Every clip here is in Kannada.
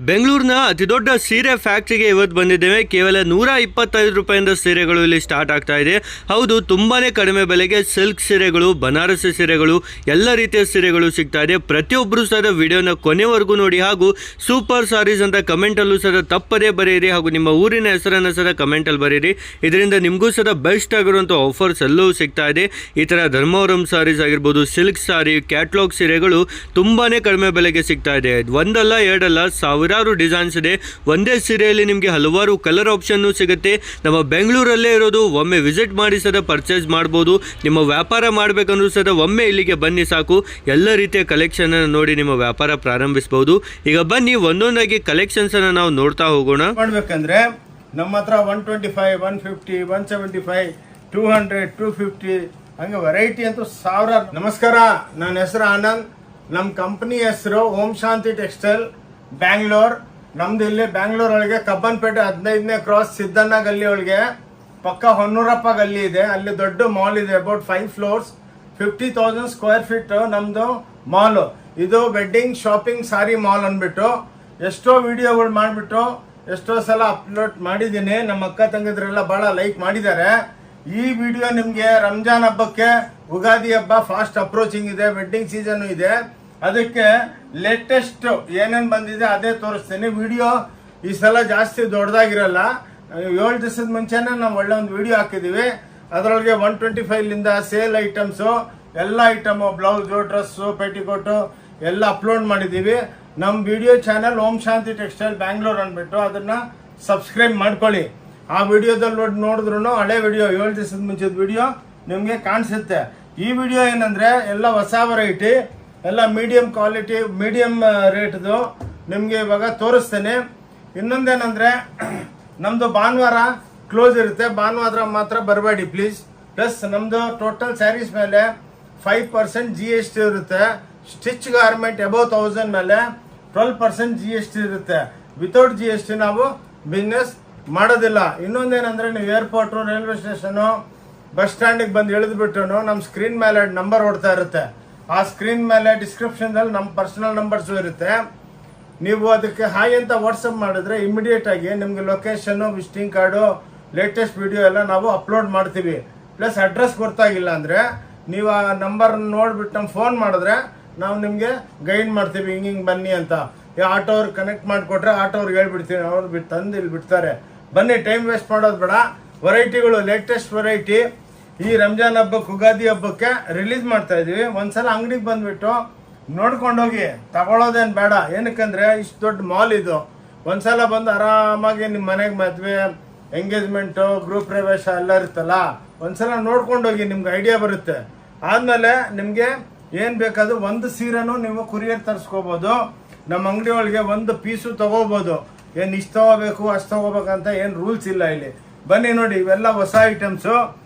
ಬೆಂಗಳೂರಿನ ಅತಿದೊಡ್ಡ ಸೀರೆ ಫ್ಯಾಕ್ಟ್ರಿಗೆ ಇವತ್ತು ಬಂದಿದ್ದೇವೆ. ಕೇವಲ 125 ರೂಪಾಯಿಂದ ಸೀರೆಗಳು ಇಲ್ಲಿ ಸ್ಟಾರ್ಟ್ ಆಗ್ತಾ ಇದೆ. ಹೌದು, ತುಂಬಾನೇ ಕಡಿಮೆ ಬೆಲೆಗೆ ಸಿಲ್ಕ್ ಸೀರೆಗಳು, ಬನಾರಸಿ ಸೀರೆಗಳು, ಎಲ್ಲ ರೀತಿಯ ಸೀರೆಗಳು ಸಿಗ್ತಾ ಇದೆ. ಪ್ರತಿಯೊಬ್ಬರು ಸಹ ವಿಡಿಯೋನ ಕೊನೆವರೆಗೂ ನೋಡಿ ಹಾಗೂ ಸೂಪರ್ ಸಾರೀಸ್ ಅಂತ ಕಮೆಂಟಲ್ಲೂ ಸಹ ತಪ್ಪದೇ ಬರೆಯಿರಿ ಹಾಗೂ ನಿಮ್ಮ ಊರಿನ ಹೆಸರನ್ನು ಸಹ ಕಮೆಂಟಲ್ಲಿ ಬರೆಯಿರಿ. ಇದರಿಂದ ನಿಮಗೂ ಸಹ ಬೆಸ್ಟ್ ಆಗಿರುವಂಥ ಆಫರ್ಸ್ ಎಲ್ಲವೂ ಸಿಗ್ತಾ ಇದೆ. ಈ ಥರ ಧರ್ಮವರಂ ಸಾರೀಸ್ ಆಗಿರ್ಬೋದು, ಸಿಲ್ಕ್ ಸಾರಿ, ಕ್ಯಾಟ್ಲಾಗ್ ಸೀರೆಗಳು ತುಂಬಾನೇ ಕಡಿಮೆ ಬೆಲೆಗೆ ಸಿಗ್ತಾ ಇದೆ. ಒಂದಲ್ಲ ಎರಡಲ್ಲ, ಸಾವಿರಾರು ಡಿಸೈನ್ಸ್ ಇದೆ. ಒಂದೇ ಸೀರೆಯಲ್ಲಿ ನಿಮಗೆ ಹಲವಾರು ಕಲರ್ ಆಪ್ಷನ್ ಸಿಗುತ್ತೆ. ನಮ್ಮ ಬೆಂಗಳೂರಲ್ಲೇ ಇರೋದು, ಒಮ್ಮೆ ವಿಸಿಟ್ ಮಾಡಿ ಸಹ ಪರ್ಚೇಸ್ ಮಾಡ್ಬೋದು. ನಿಮ್ಮ ವ್ಯಾಪಾರ ಮಾಡಬೇಕಂದ್ರೂ ಸಹ ಒಮ್ಮೆ ಇಲ್ಲಿಗೆ ಬನ್ನಿ ಸಾಕು, ಎಲ್ಲ ರೀತಿಯ ಕಲೆಕ್ಷನ್ ನೋಡಿ ನಿಮ್ಮ ವ್ಯಾಪಾರ ಪ್ರಾರಂಭಿಸಬಹುದು. ಈಗ ಬನ್ನಿ ಒಂದೊಂದಾಗಿ ಕಲೆಕ್ಷನ್ಸ್ ಅನ್ನು ನಾವು ನೋಡ್ತಾ ಹೋಗೋಣ. ಮಾಡ್ಬೇಕಂದ್ರೆ ನಮ್ಮ ಹತ್ರ 125, 150, 175, 200, 250 ಹಂಗೆ ವೆರೈಟಿ ಅಂತೂ ಸಾವಿರ. ನಮಸ್ಕಾರ, ನನ್ನ ಹೆಸರು ಆನಂದ್. ನಮ್ಮ ಕಂಪನಿ ಹೆಸರು ಓಂ ಶಾಂತಿ ಟೆಕ್ಸ್ಟೈಲ್ ಬ್ಯಾಂಗ್ಳೂರ್. ನಮ್ದು ಇಲ್ಲಿ ಬ್ಯಾಂಗ್ಳೂರ್ ಒಳಗೆ ಕಬ್ಬನ್ಪೇಟೆ 15ನೇ ಕ್ರಾಸ್ ಸಿದ್ದಣ್ಣ ಗಲ್ಲಿ ಒಳಗೆ ಪಕ್ಕ ಹೊನ್ನೂರಪ್ಪ ಗಲ್ಲಿ ಇದೆ. ಅಲ್ಲಿ ದೊಡ್ಡ ಮಾಲ್ ಇದೆ, ಅಬೌಟ್ 5 floors, 50,000 ಸ್ಕ್ವೇರ್ ಫೀಟ್ ನಮ್ದು ಮಾಲ್. ಇದು ವೆಡ್ಡಿಂಗ್ ಶಾಪಿಂಗ್ ಸಾರಿ ಮಾಲ್ ಅಂದ್ಬಿಟ್ಟು ಎಷ್ಟೋ ವಿಡಿಯೋಗಳು ಮಾಡಿಬಿಟ್ಟು ಎಷ್ಟೋ ಸಲ ಅಪ್ಲೋಡ್ ಮಾಡಿದ್ದೀನಿ. ನಮ್ಮ ಅಕ್ಕ ತಂಗಿದ್ರೆಲ್ಲ ಬಹಳ ಲೈಕ್ ಮಾಡಿದ್ದಾರೆ. ಈ ವಿಡಿಯೋ ನಿಮ್ಗೆ ರಂಜಾನ್ ಹಬ್ಬಕ್ಕೆ, ಉಗಾದಿ ಹಬ್ಬ ಫಾಸ್ಟ್ ಅಪ್ರೋಚಿಂಗ್ ಇದೆ, ವೆಡ್ಡಿಂಗ್ ಸೀಸನ್ ಇದೆ, ಅದಕ್ಕೆ ಲೇಟೆಸ್ಟ್ ಏನೇನು ಬಂದಿದೆ ಅದೇ ತೋರಿಸ್ತೀನಿ. ವಿಡಿಯೋ ಈ ಸಲ ಜಾಸ್ತಿ ದೊಡ್ಡದಾಗಿರಲ್ಲ. 7 ದಿವಸದ ಮುಂಚೆನೆ ನಾವು ಒಳ್ಳೆ ಒಂದು ವಿಡಿಯೋ ಹಾಕಿದೀವಿ. ಅದರೊಳಗೆ 125ಲಿಂದ ಸೇಲ್ ಐಟಮ್ಸು, ಎಲ್ಲ ಐಟಮು, ಬ್ಲೌಸು, ಡ್ರೆಸ್ಸು, ಪೆಟಿಕೋಟು ಎಲ್ಲ ಅಪ್ಲೋಡ್ ಮಾಡಿದ್ದೀವಿ. ನಮ್ಮ ವಿಡಿಯೋ ಚಾನಲ್ ಓಂ ಶಾಂತಿ ಟೆಕ್ಸ್ಟೈಲ್ ಬ್ಯಾಂಗ್ಳೂರ್ ಅಂದ್ಬಿಟ್ಟು ಅದನ್ನ ಸಬ್ಸ್ಕ್ರೈಬ್ ಮಾಡ್ಕೊಳ್ಳಿ. ಆ ವಿಡಿಯೋದಲ್ಲಿ ನೋಡಿದ್ರು ಹಳೆ ವಿಡಿಯೋ, 7 ದಿವಸದ ಮುಂಚೆದ ವಿಡಿಯೋ ನಿಮಗೆ ಕಾಣಿಸುತ್ತೆ. ಈ ವಿಡಿಯೋ ಏನಂದ್ರೆ ಎಲ್ಲ ಹೊಸ ವೆರೈಟಿ, ಎಲ್ಲ ಮೀಡಿಯಂ ಕ್ವಾಲಿಟಿ, ಮೀಡಿಯಂ ರೇಟ್ದು ನಿಮಗೆ ಇವಾಗ ತೋರಿಸ್ತೇನೆ. ಇನ್ನೊಂದೇನಂದ್ರೆ ನಮ್ದು ಭಾನುವಾರ ಕ್ಲೋಸ್ ಇರುತ್ತೆ, ಭಾನುವಾರ ಮಾತ್ರ ಬರಬೇಡಿ ಪ್ಲೀಸ್. ಪ್ಲಸ್ ನಮ್ದು ಟೋಟಲ್ ಸ್ಯಾರೀಸ್ ಮೇಲೆ 5% GST ಇರುತ್ತೆ. ಸ್ಟಿಚ್ ಗಾರ್ಮೆಂಟ್ ಅಬೌವ್ 1000 ಮೇಲೆ 12% GST ಇರುತ್ತೆ. ವಿತೌಟ್ GST ನಾವು ಬಿಸ್ನೆಸ್ ಮಾಡೋದಿಲ್ಲ. ಇನ್ನೊಂದೇನಂದ್ರೆ ನೀವು ಏರ್ಪೋರ್ಟ್, ರೈಲ್ವೆ ಸ್ಟೇಷನು, ಬಸ್ ಸ್ಟ್ಯಾಂಡಿಗೆ ಬಂದು ಇಳಿದ್ಬಿಟ್ಟು ನಮ್ಮ ಸ್ಕ್ರೀನ್ ಮೇಲೆ ನಂಬರ್ ಓಡ್ತಾ ಇರುತ್ತೆ. ಆ ಸ್ಕ್ರೀನ್ ಮೇಲೆ ಡಿಸ್ಕ್ರಿಪ್ಷನ್ ಅಲ್ಲಿ ನಮ್ಮ ಪರ್ಸನಲ್ ನಂಬರ್ಸ್ ಇರುತ್ತೆ. ನೀವು ಅದಕ್ಕೆ ಹಾಯ್ ಅಂತ ವಾಟ್ಸಪ್ ಮಾಡಿದ್ರೆ ಇಮಿಡಿಯೇಟ್ ಆಗಿ ನಿಮ್ಗೆ location, visiting card, latest video ಎಲ್ಲ ನಾವು ಅಪ್ಲೋಡ್ ಮಾಡ್ತೀವಿ. ಪ್ಲಸ್ ಅಡ್ರೆಸ್ ಗೊತ್ತಾಗಿಲ್ಲ ಅಂದ್ರೆ ನೀವು ಆ ನಂಬರ್ ನೋಡ್ಬಿಟ್ಟು ನಮ್ಗೆ ಫೋನ್ ಮಾಡಿದ್ರೆ ನಾವು ನಿಮ್ಗೆ ಗೈಡ್ ಮಾಡ್ತೀವಿ, ಹಿಂಗಿಂಗ್ ಬನ್ನಿ ಅಂತ. ಆಟೋ ಅವ್ರಿಗೆ ಕನೆಕ್ಟ್ ಮಾಡಿಕೊಟ್ರೆ ಆಟೋ ಅವ್ರಿಗೆ ಹೇಳ್ಬಿಡ್ತೀವಿ, ಅವ್ರು ತಂದು ಇಲ್ಲಿ ಬಿಡ್ತಾರೆ. ಬನ್ನಿ, ಟೈಮ್ ವೇಸ್ಟ್ ಮಾಡೋದು ಬೇಡ. ವೆರೈಟಿಗಳು, ಲೇಟೆಸ್ಟ್ ವೆರೈಟಿ ಈ ರಂಜಾನ್ ಹಬ್ಬಕ್ಕೆ, ಉಗಾದಿ ಹಬ್ಬಕ್ಕೆ ರಿಲೀಸ್ ಮಾಡ್ತಾ ಇದೀವಿ. ಒಂದ್ಸಲ ಅಂಗಡಿಗೆ ಬಂದ್ಬಿಟ್ಟು ನೋಡ್ಕೊಂಡೋಗಿ, ತಗೊಳ್ಳೋದೇನು ಬೇಡ. ಏನಕ್ಕಂದ್ರೆ ಇಷ್ಟು ದೊಡ್ಡ ಮಾಲ್ ಇದು. ಒಂದ್ಸಲ ಬಂದು ಆರಾಮಾಗಿ ನಿಮ್ಮ ಮನೆಗೆ ಮದ್ವೆ, ಎಂಗೇಜ್ಮೆಂಟು, ಗೃಹ ಪ್ರವೇಶ ಎಲ್ಲ ಇರುತ್ತಲ್ಲ, ಒಂದ್ಸಲ ನೋಡ್ಕೊಂಡೋಗಿ, ನಿಮ್ಗೆ ಐಡಿಯಾ ಬರುತ್ತೆ. ಆದ್ಮೇಲೆ ನಿಮ್ಗೆ ಏನ್ ಬೇಕಾದ್ರೂ ಒಂದು ಸೀರೆನೂ ನೀವು ಕುರಿಯರ್ ತರಿಸ್ಕೋಬಹುದು. ನಮ್ಮ ಅಂಗಡಿ ಒಳಗೆ ಒಂದು ಪೀಸು ತಗೋಬಹುದು. ಏನ್ ಇಷ್ಟು ತಗೋಬೇಕು ಅಷ್ಟು ತಗೋಬೇಕಂತ ಏನ್ ರೂಲ್ಸ್ ಇಲ್ಲ ಇಲ್ಲಿ. ಬನ್ನಿ ನೋಡಿ, ಇವೆಲ್ಲ ಹೊಸ ಐಟಮ್ಸು,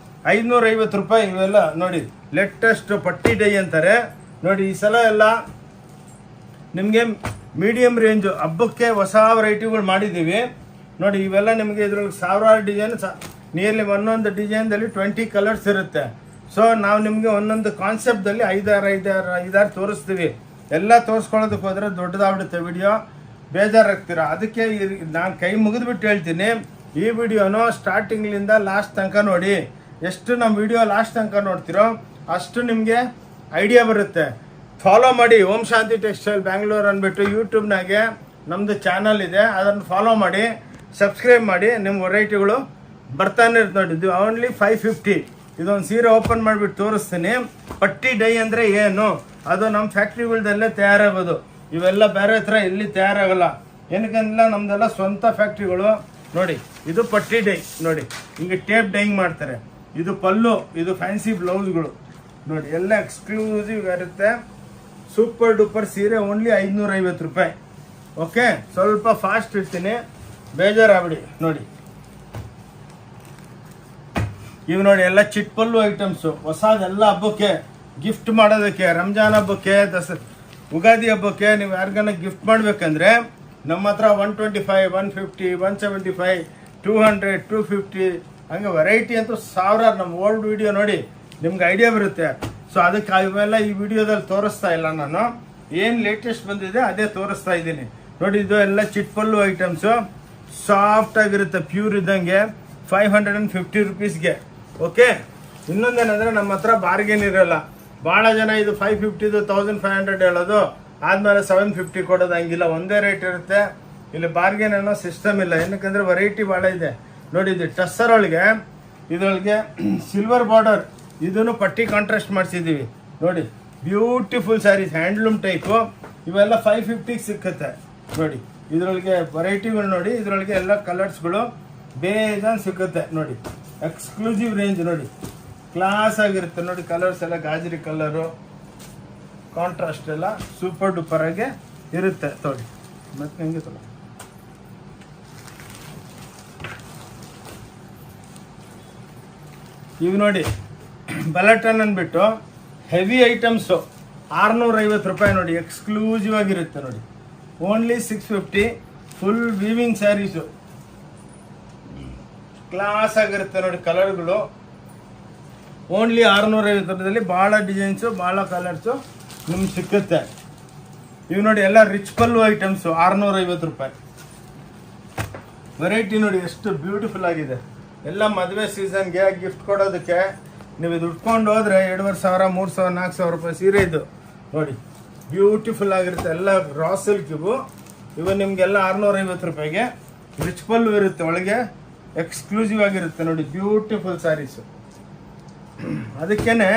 550 ರೂಪಾಯಿ. ಇವೆಲ್ಲ ನೋಡಿ ಲೇಟೆಸ್ಟ್ ಪಟ್ಟಿ ಡೈ ಅಂತಾರೆ ನೋಡಿ. ಈ ಸಲ ಎಲ್ಲ ನಿಮಗೆ ಮೀಡಿಯಂ ರೇಂಜು ಹಬ್ಬಕ್ಕೆ ಹೊಸ ವೆರೈಟಿಗಳು ಮಾಡಿದ್ದೀವಿ ನೋಡಿ. ಇವೆಲ್ಲ ನಿಮಗೆ ಇದ್ರೊಳಗೆ ಸಾವಿರಾರು ಡಿಸೈನ್, ನಿಯರ್ಲಿ ಒಂದೊಂದು ಡಿಸೈನ್ದಲ್ಲಿ 20 ಕಲರ್ಸ್ ಇರುತ್ತೆ. ಸೊ ನಾವು ನಿಮಗೆ ಒಂದೊಂದು ಕಾನ್ಸೆಪ್ಟ್ದಲ್ಲಿ ಐದಾರು ತೋರಿಸ್ತೀವಿ. ಎಲ್ಲ ತೋರಿಸ್ಕೊಳ್ಳೋದಕ್ಕೆ ಹೋದ್ರೆ ದೊಡ್ಡದಾಗ್ಬಿಡುತ್ತೆ ವಿಡಿಯೋ, ಬೇಜಾರಾಗ್ತೀರಾ. ಅದಕ್ಕೆ ನಾನು ಕೈ ಮುಗಿದ್ಬಿಟ್ಟು ಹೇಳ್ತೀನಿ, ಈ ವಿಡಿಯೋನು ಸ್ಟಾರ್ಟಿಂಗ್ಲಿಂದ ಲಾಸ್ಟ್ ತನಕ ನೋಡಿ. ಎಷ್ಟು ನಮ್ಮ ವಿಡಿಯೋ ಲಾಸ್ಟ್ ತನಕ ನೋಡ್ತಿರೋ ಅಷ್ಟು ನಿಮಗೆ ಐಡಿಯಾ ಬರುತ್ತೆ. ಫಾಲೋ ಮಾಡಿ, ಓಂ ಶಾಂತಿ ಟೆಕ್ಸ್ಟೈಲ್ ಬ್ಯಾಂಗ್ಳೂರ್ ಅಂದ್ಬಿಟ್ಟು ಯೂಟ್ಯೂಬ್ನಾಗೆ ನಮ್ಮದು ಚಾನಲ್ ಇದೆ, ಅದನ್ನು ಫಾಲೋ ಮಾಡಿ, ಸಬ್ಸ್ಕ್ರೈಬ್ ಮಾಡಿ. ನಿಮ್ಮ ವೆರೈಟಿಗಳು ಬರ್ತಾನೆ ಇರುತ್ತೆ ನೋಡಿ. ಇದು ಓನ್ಲಿ 550. ಇದೊಂದು ಸೀರೆ ಓಪನ್ ಮಾಡಿಬಿಟ್ಟು ತೋರಿಸ್ತೀನಿ. ಪಟ್ಟಿ ಡೈ ಅಂದರೆ ಏನು, ಅದು ನಮ್ಮ ಫ್ಯಾಕ್ಟ್ರಿಗಳದಲ್ಲೇ ತಯಾರಾಗೋದು. ಇವೆಲ್ಲ ಬೇರೆ ಹತ್ರ ಎಲ್ಲಿ ತಯಾರಾಗಲ್ಲ. ಏನಕ್ಕಂದಿಲ್ಲ, ನಮ್ದೆಲ್ಲ ಸ್ವಂತ ಫ್ಯಾಕ್ಟ್ರಿಗಳು ನೋಡಿ. ಇದು ಪಟ್ಟಿ ಡೈ ನೋಡಿ, ಹಿಂಗೆ ಟೇಪ್ ಡೈಯಿಂಗ್ ಮಾಡ್ತಾರೆ. ಇದು ಪಲ್ಲು, ಇದು ಫ್ಯಾನ್ಸಿ ಬ್ಲೌಸ್ಗಳು ನೋಡಿ, ಎಲ್ಲ ಎಕ್ಸ್ಕ್ಲೂಸಿವ್ ಇರುತ್ತೆ. ಸೂಪರ್ ಡೂಪರ್ ಸೀರೆ ಓನ್ಲಿ 550 ರೂಪಾಯಿ. ಓಕೆ, ಸ್ವಲ್ಪ ಫಾಸ್ಟ್ ಇರ್ತೀನಿ, ಬೇಜಾರಾಗ್ಬಿಡಿ. ನೋಡಿ ಇವು ನೋಡಿ, ಎಲ್ಲ ಚಿಟ್ ಪಲ್ಲು ಐಟಮ್ಸು, ಹೊಸದೆಲ್ಲ ಹಬ್ಬಕ್ಕೆ ಗಿಫ್ಟ್ ಮಾಡೋದಕ್ಕೆ, ರಂಜಾನ್ ಹಬ್ಬಕ್ಕೆ, ಉಗಾದಿ ಹಬ್ಬಕ್ಕೆ ನೀವು ಯಾರಿಗಾನ ಗಿಫ್ಟ್ ಮಾಡ್ಬೇಕಂದ್ರೆ ನಮ್ಮ ಹತ್ರ 125, 150, 175, 200, 250 ಹಂಗೆ ವೆರೈಟಿ ಅಂತೂ ಸಾವಿರ. ನಮ್ಮ ಓಲ್ಡ್ ವಿಡಿಯೋ ನೋಡಿ ನಿಮ್ಗೆ ಐಡಿಯಾ ಬರುತ್ತೆ. ಸೊ ಅದಕ್ಕೆ ಇವೆಲ್ಲ ಈ ವಿಡಿಯೋದಲ್ಲಿ ತೋರಿಸ್ತಾ ಇಲ್ಲ, ನಾನು ಏನು ಲೇಟೆಸ್ಟ್ ಬಂದಿದೆ ಅದೇ ತೋರಿಸ್ತಾ ಇದ್ದೀನಿ. ನೋಡಿ ಇದು ಎಲ್ಲ ಚಿಟ್ಪಲ್ಲು ಐಟಮ್ಸು, ಸಾಫ್ಟ್ ಆಗಿರುತ್ತೆ, ಪ್ಯೂರ್ ಇದ್ದಂಗೆ, 550 ರುಪೀಸ್ಗೆ. ಓಕೆ, ಇನ್ನೊಂದೇನಂದ್ರೆ ನಮ್ಮ ಹತ್ರ ಬಾರ್ಗೇನ್ ಇರಲ್ಲ. ಭಾಳ ಜನ ಇದು 550 1500 ಹೇಳೋದು, ಆದ್ಮೇಲೆ 750 ಕೊಡೋದು, ಹಂಗಿಲ್ಲ, ಒಂದೇ ರೇಟ್ ಇರುತ್ತೆ. ಇಲ್ಲಿ ಬಾರ್ಗೇನ್ ಅನ್ನೋ ಸಿಸ್ಟಮ್ ಇಲ್ಲ, ಏನಕ್ಕಂದ್ರೆ ವೆರೈಟಿ ಭಾಳ ಇದೆ. ನೋಡಿ ಇದು ಟಸ್ಸರ್ ಒಳಗೆ, ಇದರೊಳಗೆ ಸಿಲ್ವರ್ ಬಾರ್ಡರ್, ಇದನ್ನು ಪಟ್ಟಿ ಕಾಂಟ್ರಾಸ್ಟ್ ಮಾಡಿಸಿದ್ದೀವಿ. ನೋಡಿ ಬ್ಯೂಟಿಫುಲ್ ಸ್ಯಾರೀಸ್, ಹ್ಯಾಂಡ್ಲೂಮ್ ಟೈಪು, ಇವೆಲ್ಲ 550 ಸಿಕ್ಕುತ್ತೆ. ನೋಡಿ ಇದರೊಳಗೆ ವೆರೈಟಿಗಳು, ನೋಡಿ ಇದರೊಳಗೆ ಎಲ್ಲ ಕಲರ್ಸ್ಗಳು ಬೇಜಾನ್ ಸಿಕ್ಕುತ್ತೆ. ನೋಡಿ ಎಕ್ಸ್ಕ್ಲೂಸಿವ್ ರೇಂಜ್, ನೋಡಿ ಕ್ಲಾಸ್ ಆಗಿರುತ್ತೆ. ನೋಡಿ ಕಲರ್ಸ್ ಎಲ್ಲ ಗಾಜರಿ ಕಲರು, ಕಾಂಟ್ರಾಸ್ಟ್ ಎಲ್ಲ ಸೂಪರ್ ಡೂಪರ್ ಆಗಿ ಇರುತ್ತೆ. ನೋಡಿ ಮತ್ತೆ ಹೆಂಗೆ ತಗೋ, ಇವು ನೋಡಿ ಬಲಟನ್ ಅಂದ್ಬಿಟ್ಟು ಹೆವಿ ಐಟಮ್ಸು 650 ರೂಪಾಯಿ. ನೋಡಿ ಎಕ್ಸ್ಕ್ಲೂಸಿವ್ ಆಗಿರುತ್ತೆ. ನೋಡಿ only 650, full weaving saris, class ಆಗಿರುತ್ತೆ. ನೋಡಿ ಕಲರ್ಗಳು ಓನ್ಲಿ 650 ರೂಪಾಯಿದಲ್ಲಿ ಭಾಳ ಡಿಸೈನ್ಸು, ಭಾಳ ಕಲರ್ಸು ನಿಮ್ಗೆ ಸಿಕ್ಕುತ್ತೆ. ಇವು ನೋಡಿ ಎಲ್ಲ ರಿಚ್ ಪಲ್ಲು ಐಟಮ್ಸು, 650 ರೂಪಾಯಿ. ವೆರೈಟಿ ನೋಡಿ ಎಷ್ಟು ಬ್ಯೂಟಿಫುಲ್ ಆಗಿದೆ. ಎಲ್ಲ ಮದುವೆ ಸೀಸನ್ಗೆ ಗಿಫ್ಟ್ ಕೊಡೋದಕ್ಕೆ ನೀವು ಇದು ಉಟ್ಕೊಂಡು ಹೋದ್ರೆ 2500, 3000, 4000 ರೂಪಾಯಿ ಸೀರೆ ಇದು. ನೋಡಿ ಬ್ಯೂಟಿಫುಲ್ ಆಗಿರುತ್ತೆ. ಎಲ್ಲ ರಾ ಸಿಲ್ಕ್ ಇವು ನಿಮಗೆಲ್ಲ 650 ರೂಪಾಯಿಗೆ. ರಿಚ್ ಪಲ್ಲು ಇರುತ್ತೆ, ಒಳಗೆ ಎಕ್ಸ್ಕ್ಲೂಸಿವ್ ಆಗಿರುತ್ತೆ. ನೋಡಿ ಬ್ಯೂಟಿಫುಲ್ ಸ್ಯಾರೀಸು. ಅದಕ್ಕೇನೆ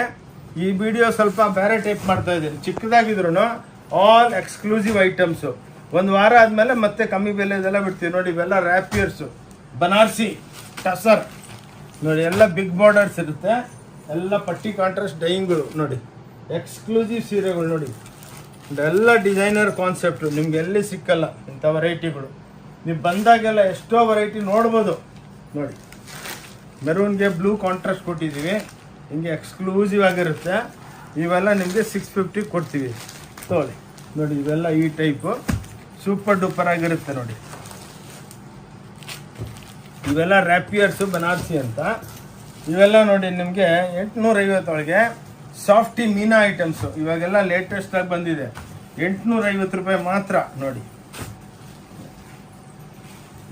ಈ ವಿಡಿಯೋ ಸ್ವಲ್ಪ ಬೇರೆ ಟೈಪ್ ಮಾಡ್ತಾ ಇದ್ದೀನಿ. ಚಿಕ್ಕದಾಗಿದ್ರು ಆಲ್ ಎಕ್ಸ್ಕ್ಲೂಸಿವ್ ಐಟಮ್ಸು. ಒಂದು ವಾರ ಆದಮೇಲೆ ಮತ್ತೆ ಕಮ್ಮಿ ಬೆಲೆದೆಲ್ಲ ಬಿಡ್ತೀವಿ. ನೋಡಿ ಇವೆಲ್ಲ ರ್ಯಾಪಿಯರ್ಸು, ಬನಾರ್ಸಿ ಟಸರ್, ನೋಡಿ ಎಲ್ಲ ಬಿಗ್ ಬಾರ್ಡರ್ಸ್ ಇರುತ್ತೆ, ಎಲ್ಲ ಪಟ್ಟಿ ಕಾಂಟ್ರಾಸ್ಟ್ ಡೈಯಿಂಗ್ಗಳು. ನೋಡಿ ಎಕ್ಸ್ಕ್ಲೂಸಿವ್ ಸೀರೆಗಳು, ನೋಡಿ ಎಲ್ಲ ಡಿಸೈನರ್ ಕಾನ್ಸೆಪ್ಟು, ನಿಮ್ಗೆ ಎಲ್ಲಿ ಸಿಕ್ಕಲ್ಲ ಇಂಥ ವೆರೈಟಿಗಳು. ನೀವು ಬಂದಾಗೆಲ್ಲ ಎಷ್ಟೋ ವೆರೈಟಿ ನೋಡ್ಬೋದು. ನೋಡಿ ಮೆರೂನ್ಗೆ ಬ್ಲೂ ಕಾಂಟ್ರಾಸ್ಟ್ ಕೊಟ್ಟಿದ್ದೀವಿ, ಹಿಂಗೆ ಎಕ್ಸ್ಕ್ಲೂಸಿವ್ ಆಗಿರುತ್ತೆ. ಇವೆಲ್ಲ ನಿಮಗೆ 650 ಕೊಡ್ತೀವಿ. ತಗೊಳ್ಳಿ, ನೋಡಿ ಇವೆಲ್ಲ ಈ ಟೈಪು ಸೂಪರ್ ಡೂಪರ್ ಆಗಿರುತ್ತೆ. ನೋಡಿ ಇವೆಲ್ಲ ರ್ಯಾಪಿಯರ್ಸು ಬನಾರ್ಸಿ ಅಂತ. ಇವೆಲ್ಲ ನೋಡಿ ನಿಮಗೆ 850 ಒಳಗೆ ಸಾಫ್ಟಿ ಮೀನಾ ಐಟಮ್ಸು. ಇವಾಗೆಲ್ಲ ಲೇಟೆಸ್ಟ್ ಆಗಿ ಬಂದಿದೆ, 850 ರೂಪಾಯಿ ಮಾತ್ರ. ನೋಡಿ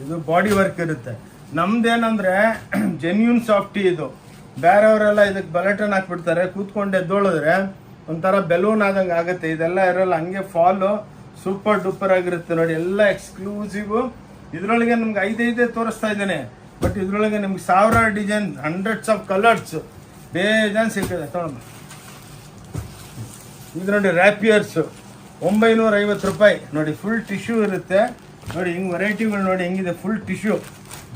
ಇದು ಬಾಡಿ ವರ್ಕ್ ಇರುತ್ತೆ. ನಮ್ದೇನಂದ್ರೆ ಜೆನ್ಯೂನ್ ಸಾಫ್ಟಿ ಇದು. ಬೇರೆಯವರೆಲ್ಲ ಇದಕ್ಕೆ ಬಲಟನ್ ಹಾಕ್ಬಿಡ್ತಾರೆ, ಕೂತ್ಕೊಂಡು ಎದ್ದೋಳಿದ್ರೆ ಒಂಥರ ಬೆಲೂನ್ ಆದಂಗೆ ಆಗುತ್ತೆ. ಇದೆಲ್ಲ ಇರೋಲ್ಲ, ಹಂಗೆ ಫಾಲು ಸೂಪರ್ ಡೂಪರ್ ಆಗಿರುತ್ತೆ. ನೋಡಿ ಎಲ್ಲ ಎಕ್ಸ್ಕ್ಲೂಸಿವ್. ಇದರೊಳಗೆ ನಮ್ಗೆ 5 ತೋರಿಸ್ತಾ ಇದ್ದೇನೆ, ಬಟ್ ಇದರೊಳಗೆ ನಿಮ್ಗೆ 1000 ಡಿಸೈನ್, ಹಂಡ್ರೆಡ್ಸ್ ಆಫ್ ಕಲರ್ಸ್ ಬೇಜಾನ್ ಸಿಗ್ತದೆ. ತೊಗೊಂಡು ಇದು ನೋಡಿ ರ್ಯಾಪಿಯರ್ಸು 950 ರೂಪಾಯಿ. ನೋಡಿ ಫುಲ್ ಟಿಶ್ಯೂ ಇರುತ್ತೆ. ನೋಡಿ ಹಿಂಗೆ ವೆರೈಟಿಗಳು ನೋಡಿ ಹೆಂಗಿದೆ, ಫುಲ್ ಟಿಶ್ಯೂ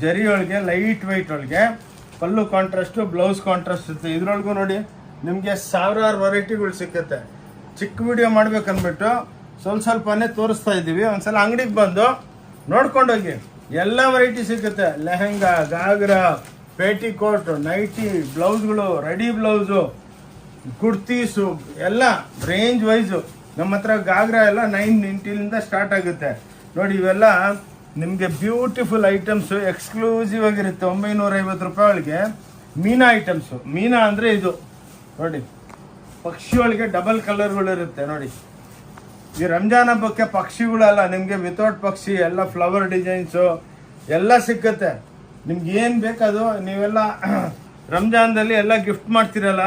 ಜರಿ ಒಳಗೆ, ಲೈಟ್ ವೆಯ್ಟ್ ಒಳಗೆ, ಪಲ್ಲು ಕಾಂಟ್ರಾಸ್ಟು, ಬ್ಲೌಸ್ ಕಾಂಟ್ರಾಸ್ಟ್ ಇರುತ್ತೆ. ಇದ್ರೊಳಗೂ ನೋಡಿ ನಿಮಗೆ 1000 ವೆರೈಟಿಗಳು ಸಿಕ್ಕುತ್ತೆ. ಚಿಕ್ಕ ವಿಡಿಯೋ ಮಾಡ್ಬೇಕಂದ್ಬಿಟ್ಟು ಸ್ವಲ್ಪನೇ ತೋರಿಸ್ತಾ ಇದ್ದೀವಿ. ಒಂದ್ಸಲ ಅಂಗಡಿಗೆ ಬಂದು ನೋಡ್ಕೊಂಡೋಗಿ, ಎಲ್ಲ ವೆರೈಟಿ ಸಿಗುತ್ತೆ. ಲೆಹಂಗಾ, ಗಾಗ್ರಾ, ಪೇಟಿಕೋಟ್, ನೈಟಿ, ಬ್ಲೌಸ್ಗಳು, ರೆಡಿ ಬ್ಲೌಸು, ಕುರ್ತೀಸು, ಎಲ್ಲ ರೇಂಜ್ ವೈಸು. ನಮ್ಮ ಹತ್ರ ಗಾಗ್ರಾ ಎಲ್ಲ 990 ಸ್ಟಾರ್ಟ್ ಆಗುತ್ತೆ. ನೋಡಿ ಇವೆಲ್ಲ ನಿಮಗೆ ಬ್ಯೂಟಿಫುಲ್ ಐಟಮ್ಸು, ಎಕ್ಸ್ಕ್ಲೂಸಿವ್ ಆಗಿರುತ್ತೆ. 950 ರೂಪಾಯಿ ಒಳಗೆ ಮೀನಾ ಐಟಮ್ಸು. ಮೀನಾ ಅಂದರೆ ಇದು ನೋಡಿ ಪಕ್ಷಿ ಒಳಗೆ ಡಬಲ್ ಕಲರ್ಗಳಿರುತ್ತೆ. ನೋಡಿ ಈ ರಂಜಾನ್ ಹಬ್ಬಕ್ಕೆ ಪಕ್ಷಿಗಳಲ್ಲ, ನಿಮಗೆ ವಿತೌಟ್ ಪಕ್ಷಿ ಎಲ್ಲ ಫ್ಲವರ್ ಡಿಸೈನ್ಸು ಎಲ್ಲ ಸಿಕ್ಕತ್ತೆ. ನಿಮ್ಗೆ ಏನು ಬೇಕದು ನೀವೆಲ್ಲ ರಂಜಾನ್ದಲ್ಲಿ ಎಲ್ಲ ಗಿಫ್ಟ್ ಮಾಡ್ತಿರಲ್ಲ,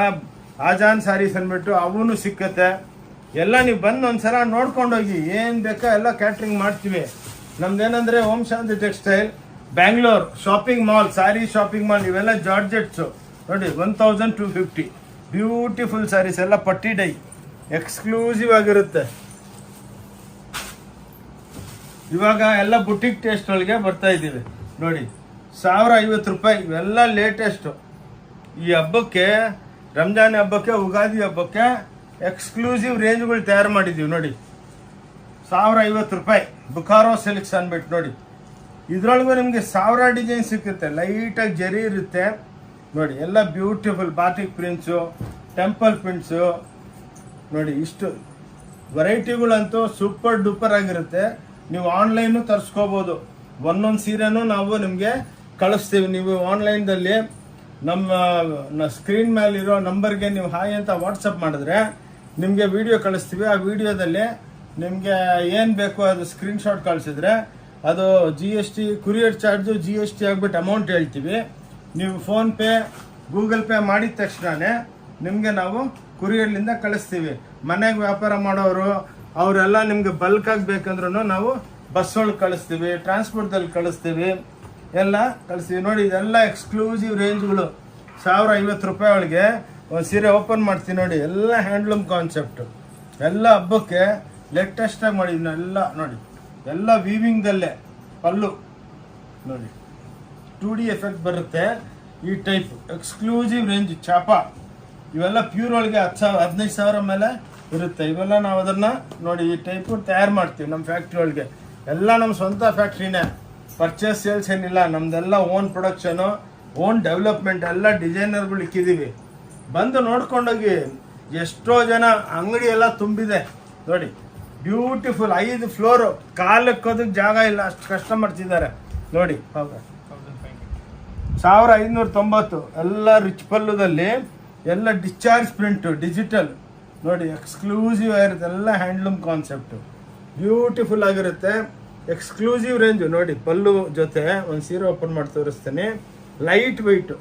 ಆಜಾನ್ ಸ್ಯಾರೀಸ್ ಅಂದ್ಬಿಟ್ಟು ಅವನು ಸಿಕ್ಕತ್ತೆ. ಎಲ್ಲ ನೀವು ಬಂದು ಒಂದ್ಸಲ ನೋಡ್ಕೊಂಡೋಗಿ, ಏನು ಬೇಕೋ ಎಲ್ಲ ಕ್ಯಾಟ್ರಿಂಗ್ ಮಾಡ್ತೀವಿ. ನಮ್ದೇನಂದ್ರೆ Om Shanti textile Bangalore shopping mall, sari shopping mall. ಇವೆಲ್ಲ ಜಾರ್ಜೆಟ್ಸು ನೋಡಿ 1250. ಬ್ಯೂಟಿಫುಲ್ ಸ್ಯಾರೀಸ್, ಎಲ್ಲ ಪಟ್ಟಿ ಡೈ, ಎಕ್ಸ್ಕ್ಲೂಸಿವ್ ಆಗಿರುತ್ತೆ. ಇವಾಗ ಎಲ್ಲ ಬುಟಿಕ್ ಟೇಸ್ಟ್ ಒಳಗೆ ಬರ್ತಾ ಇದ್ದೀವಿ. ನೋಡಿ 1050 ರೂಪಾಯಿ. ಇವೆಲ್ಲ ಲೇಟೆಸ್ಟು. ಈ ಹಬ್ಬಕ್ಕೆ, ರಂಜಾನ್ ಹಬ್ಬಕ್ಕೆ, ಉಗಾದಿ ಹಬ್ಬಕ್ಕೆ ಎಕ್ಸ್ಕ್ಲೂಸಿವ್ ರೇಂಜ್ಗಳು ತಯಾರು ಮಾಡಿದ್ದೀವಿ. ನೋಡಿ 1050 ರೂಪಾಯಿ. ಬುಖಾರೋ ಸಿಲ್ಕ್ಸ್ ಅಂದ್ಬಿಟ್ಟು ನೋಡಿ ಇದ್ರೊಳಗೂ ನಿಮಗೆ 1000 ಡಿಸೈನ್ ಸಿಕ್ಕುತ್ತೆ. ಲೈಟಾಗಿ ಜರಿ ಇರುತ್ತೆ. ನೋಡಿ ಎಲ್ಲ beautiful batik prints, temple prints. ನೋಡಿ ಇಷ್ಟು ವೆರೈಟಿಗಳಂತೂ ಸೂಪರ್ ಡೂಪರ್ ಆಗಿರುತ್ತೆ. ನೀವು ಆನ್ಲೈನು ತರಿಸ್ಕೋಬೋದು. ಒಂದೊಂದು ಸೀರೆನೂ ನಾವು ನಿಮಗೆ ಕಳಿಸ್ತೀವಿ. ನೀವು ಆನ್ಲೈನ್ದಲ್ಲಿ ನಮ್ಮ ಸ್ಕ್ರೀನ್ ಮೇಲಿರೋ ನಂಬರ್ಗೆ ನೀವು ಹಾಯ್ ಅಂತ ವಾಟ್ಸಪ್ ಮಾಡಿದ್ರೆ ನಿಮಗೆ ವಿಡಿಯೋ ಕಳಿಸ್ತೀವಿ. ಆ ವಿಡಿಯೋದಲ್ಲಿ ನಿಮಗೆ ಏನು ಬೇಕು ಅದು ಸ್ಕ್ರೀನ್ಶಾಟ್ ಕಳಿಸಿದ್ರೆ ಅದು GST ಕುರಿಯರ್ ಚಾರ್ಜು GST ಆಗ್ಬಿಟ್ಟು ಅಮೌಂಟ್ ಹೇಳ್ತೀವಿ. ನೀವು ಫೋನ್ಪೇ ಗೂಗಲ್ ಪೇ ಮಾಡಿದ ತಕ್ಷಣವೇ ನಿಮಗೆ ನಾವು ಕುರಿಯರ್ಲಿಂದ ಕಳಿಸ್ತೀವಿ. ಮನೆಗೆ ವ್ಯಾಪಾರ ಮಾಡೋರು ಅವರೆಲ್ಲ ನಿಮಗೆ ಬಲ್ಕ್ ಆಗಬೇಕಂದ್ರೂ ನಾವು ಬಸ್ ಒಳಗೆ ಕಳಿಸ್ತೀವಿ, ಟ್ರಾನ್ಸ್ಪೋರ್ಟ್ದಲ್ಲಿ ಕಳಿಸ್ತೀವಿ, ಎಲ್ಲ ಕಳಿಸ್ತೀವಿ. ನೋಡಿ ಇದೆಲ್ಲ ಎಕ್ಸ್ಕ್ಲೂಸಿವ್ ರೇಂಜ್ಗಳು. 1050 ರೂಪಾಯಿ ಒಳಗೆ ಒಂದು ಸೀರೆ ಓಪನ್ ಮಾಡ್ತೀವಿ ನೋಡಿ. ಎಲ್ಲ ಹ್ಯಾಂಡ್ಲೂಮ್ ಕಾನ್ಸೆಪ್ಟು, ಎಲ್ಲ ಹಬ್ಬಕ್ಕೆ ಲೇಟೆಸ್ಟಾಗಿ ಮಾಡಿದ್ನ ಎಲ್ಲ ನೋಡಿ. ಎಲ್ಲ ವೀವಿಂಗ್ದಲ್ಲೇ ಪಲ್ಲು ನೋಡಿ, 2D ಎಫೆಕ್ಟ್ ಬರುತ್ತೆ. ಈ ಟೈಪ್ ಎಕ್ಸ್ಕ್ಲೂಸಿವ್ ರೇಂಜ್ ಚಾಪ ಇವೆಲ್ಲ ಪ್ಯೂರ್ ಒಳಗೆ 15,000 ಮೇಲೆ ಇರುತ್ತೆ. ಇವೆಲ್ಲ ನಾವು ಅದನ್ನು ನೋಡಿ ಈ ಟೈಪು ತಯಾರು ಮಾಡ್ತೀವಿ ನಮ್ಮ ಫ್ಯಾಕ್ಟ್ರಿ ಒಳಗೆ. ಎಲ್ಲ ನಮ್ಮ ಸ್ವಂತ ಫ್ಯಾಕ್ಟ್ರಿನೇ, ಪರ್ಚೇಸ್ ಸೇಲ್ಸ್ ಏನಿಲ್ಲ. ನಮ್ದೆಲ್ಲ ಓನ್ ಪ್ರೊಡಕ್ಷನು, ಓನ್ ಡೆವಲಪ್ಮೆಂಟ್, ಎಲ್ಲ ಡಿಸೈನರ್ಗಳು ಇಕ್ಕಿದ್ದೀವಿ. ಬಂದು ನೋಡ್ಕೊಂಡೋಗಿ. ಎಷ್ಟೋ ಜನ ಅಂಗಡಿ ಎಲ್ಲ ತುಂಬಿದೆ ನೋಡಿ. ಬ್ಯೂಟಿಫುಲ್ 5 ಫ್ಲೋರು, ಕಾಲಕ್ಕೋದಕ್ಕೆ ಜಾಗ ಇಲ್ಲ, ಅಷ್ಟು ಕಸ್ಟಮರ್ಸ್ ಇದ್ದಾರೆ ನೋಡಿ. 1590 ಎಲ್ಲ ರಿಚ್ ಪಲ್ಲುದಲ್ಲಿ, ಎಲ್ಲ ಡಿಸ್ಚಾರ್ಜ್ ಪ್ರಿಂಟು ಡಿಜಿಟಲ್ ನೋಡಿ. ಎಕ್ಸ್ಕ್ಲೂಸಿವ್ ಆಗಿರುತ್ತೆ, ಎಲ್ಲ ಹ್ಯಾಂಡ್ಲೂಮ್ ಕಾನ್ಸೆಪ್ಟು, ಬ್ಯೂಟಿಫುಲ್ ಆಗಿರುತ್ತೆ. ಎಕ್ಸ್ಕ್ಲೂಸಿವ್ ರೇಂಜು ನೋಡಿ. ಪಲ್ಲು ಜೊತೆ ಒಂದು ಸೀರೆ ಓಪನ್ ಮಾಡಿ ತೋರಿಸ್ತೀನಿ. Light weight.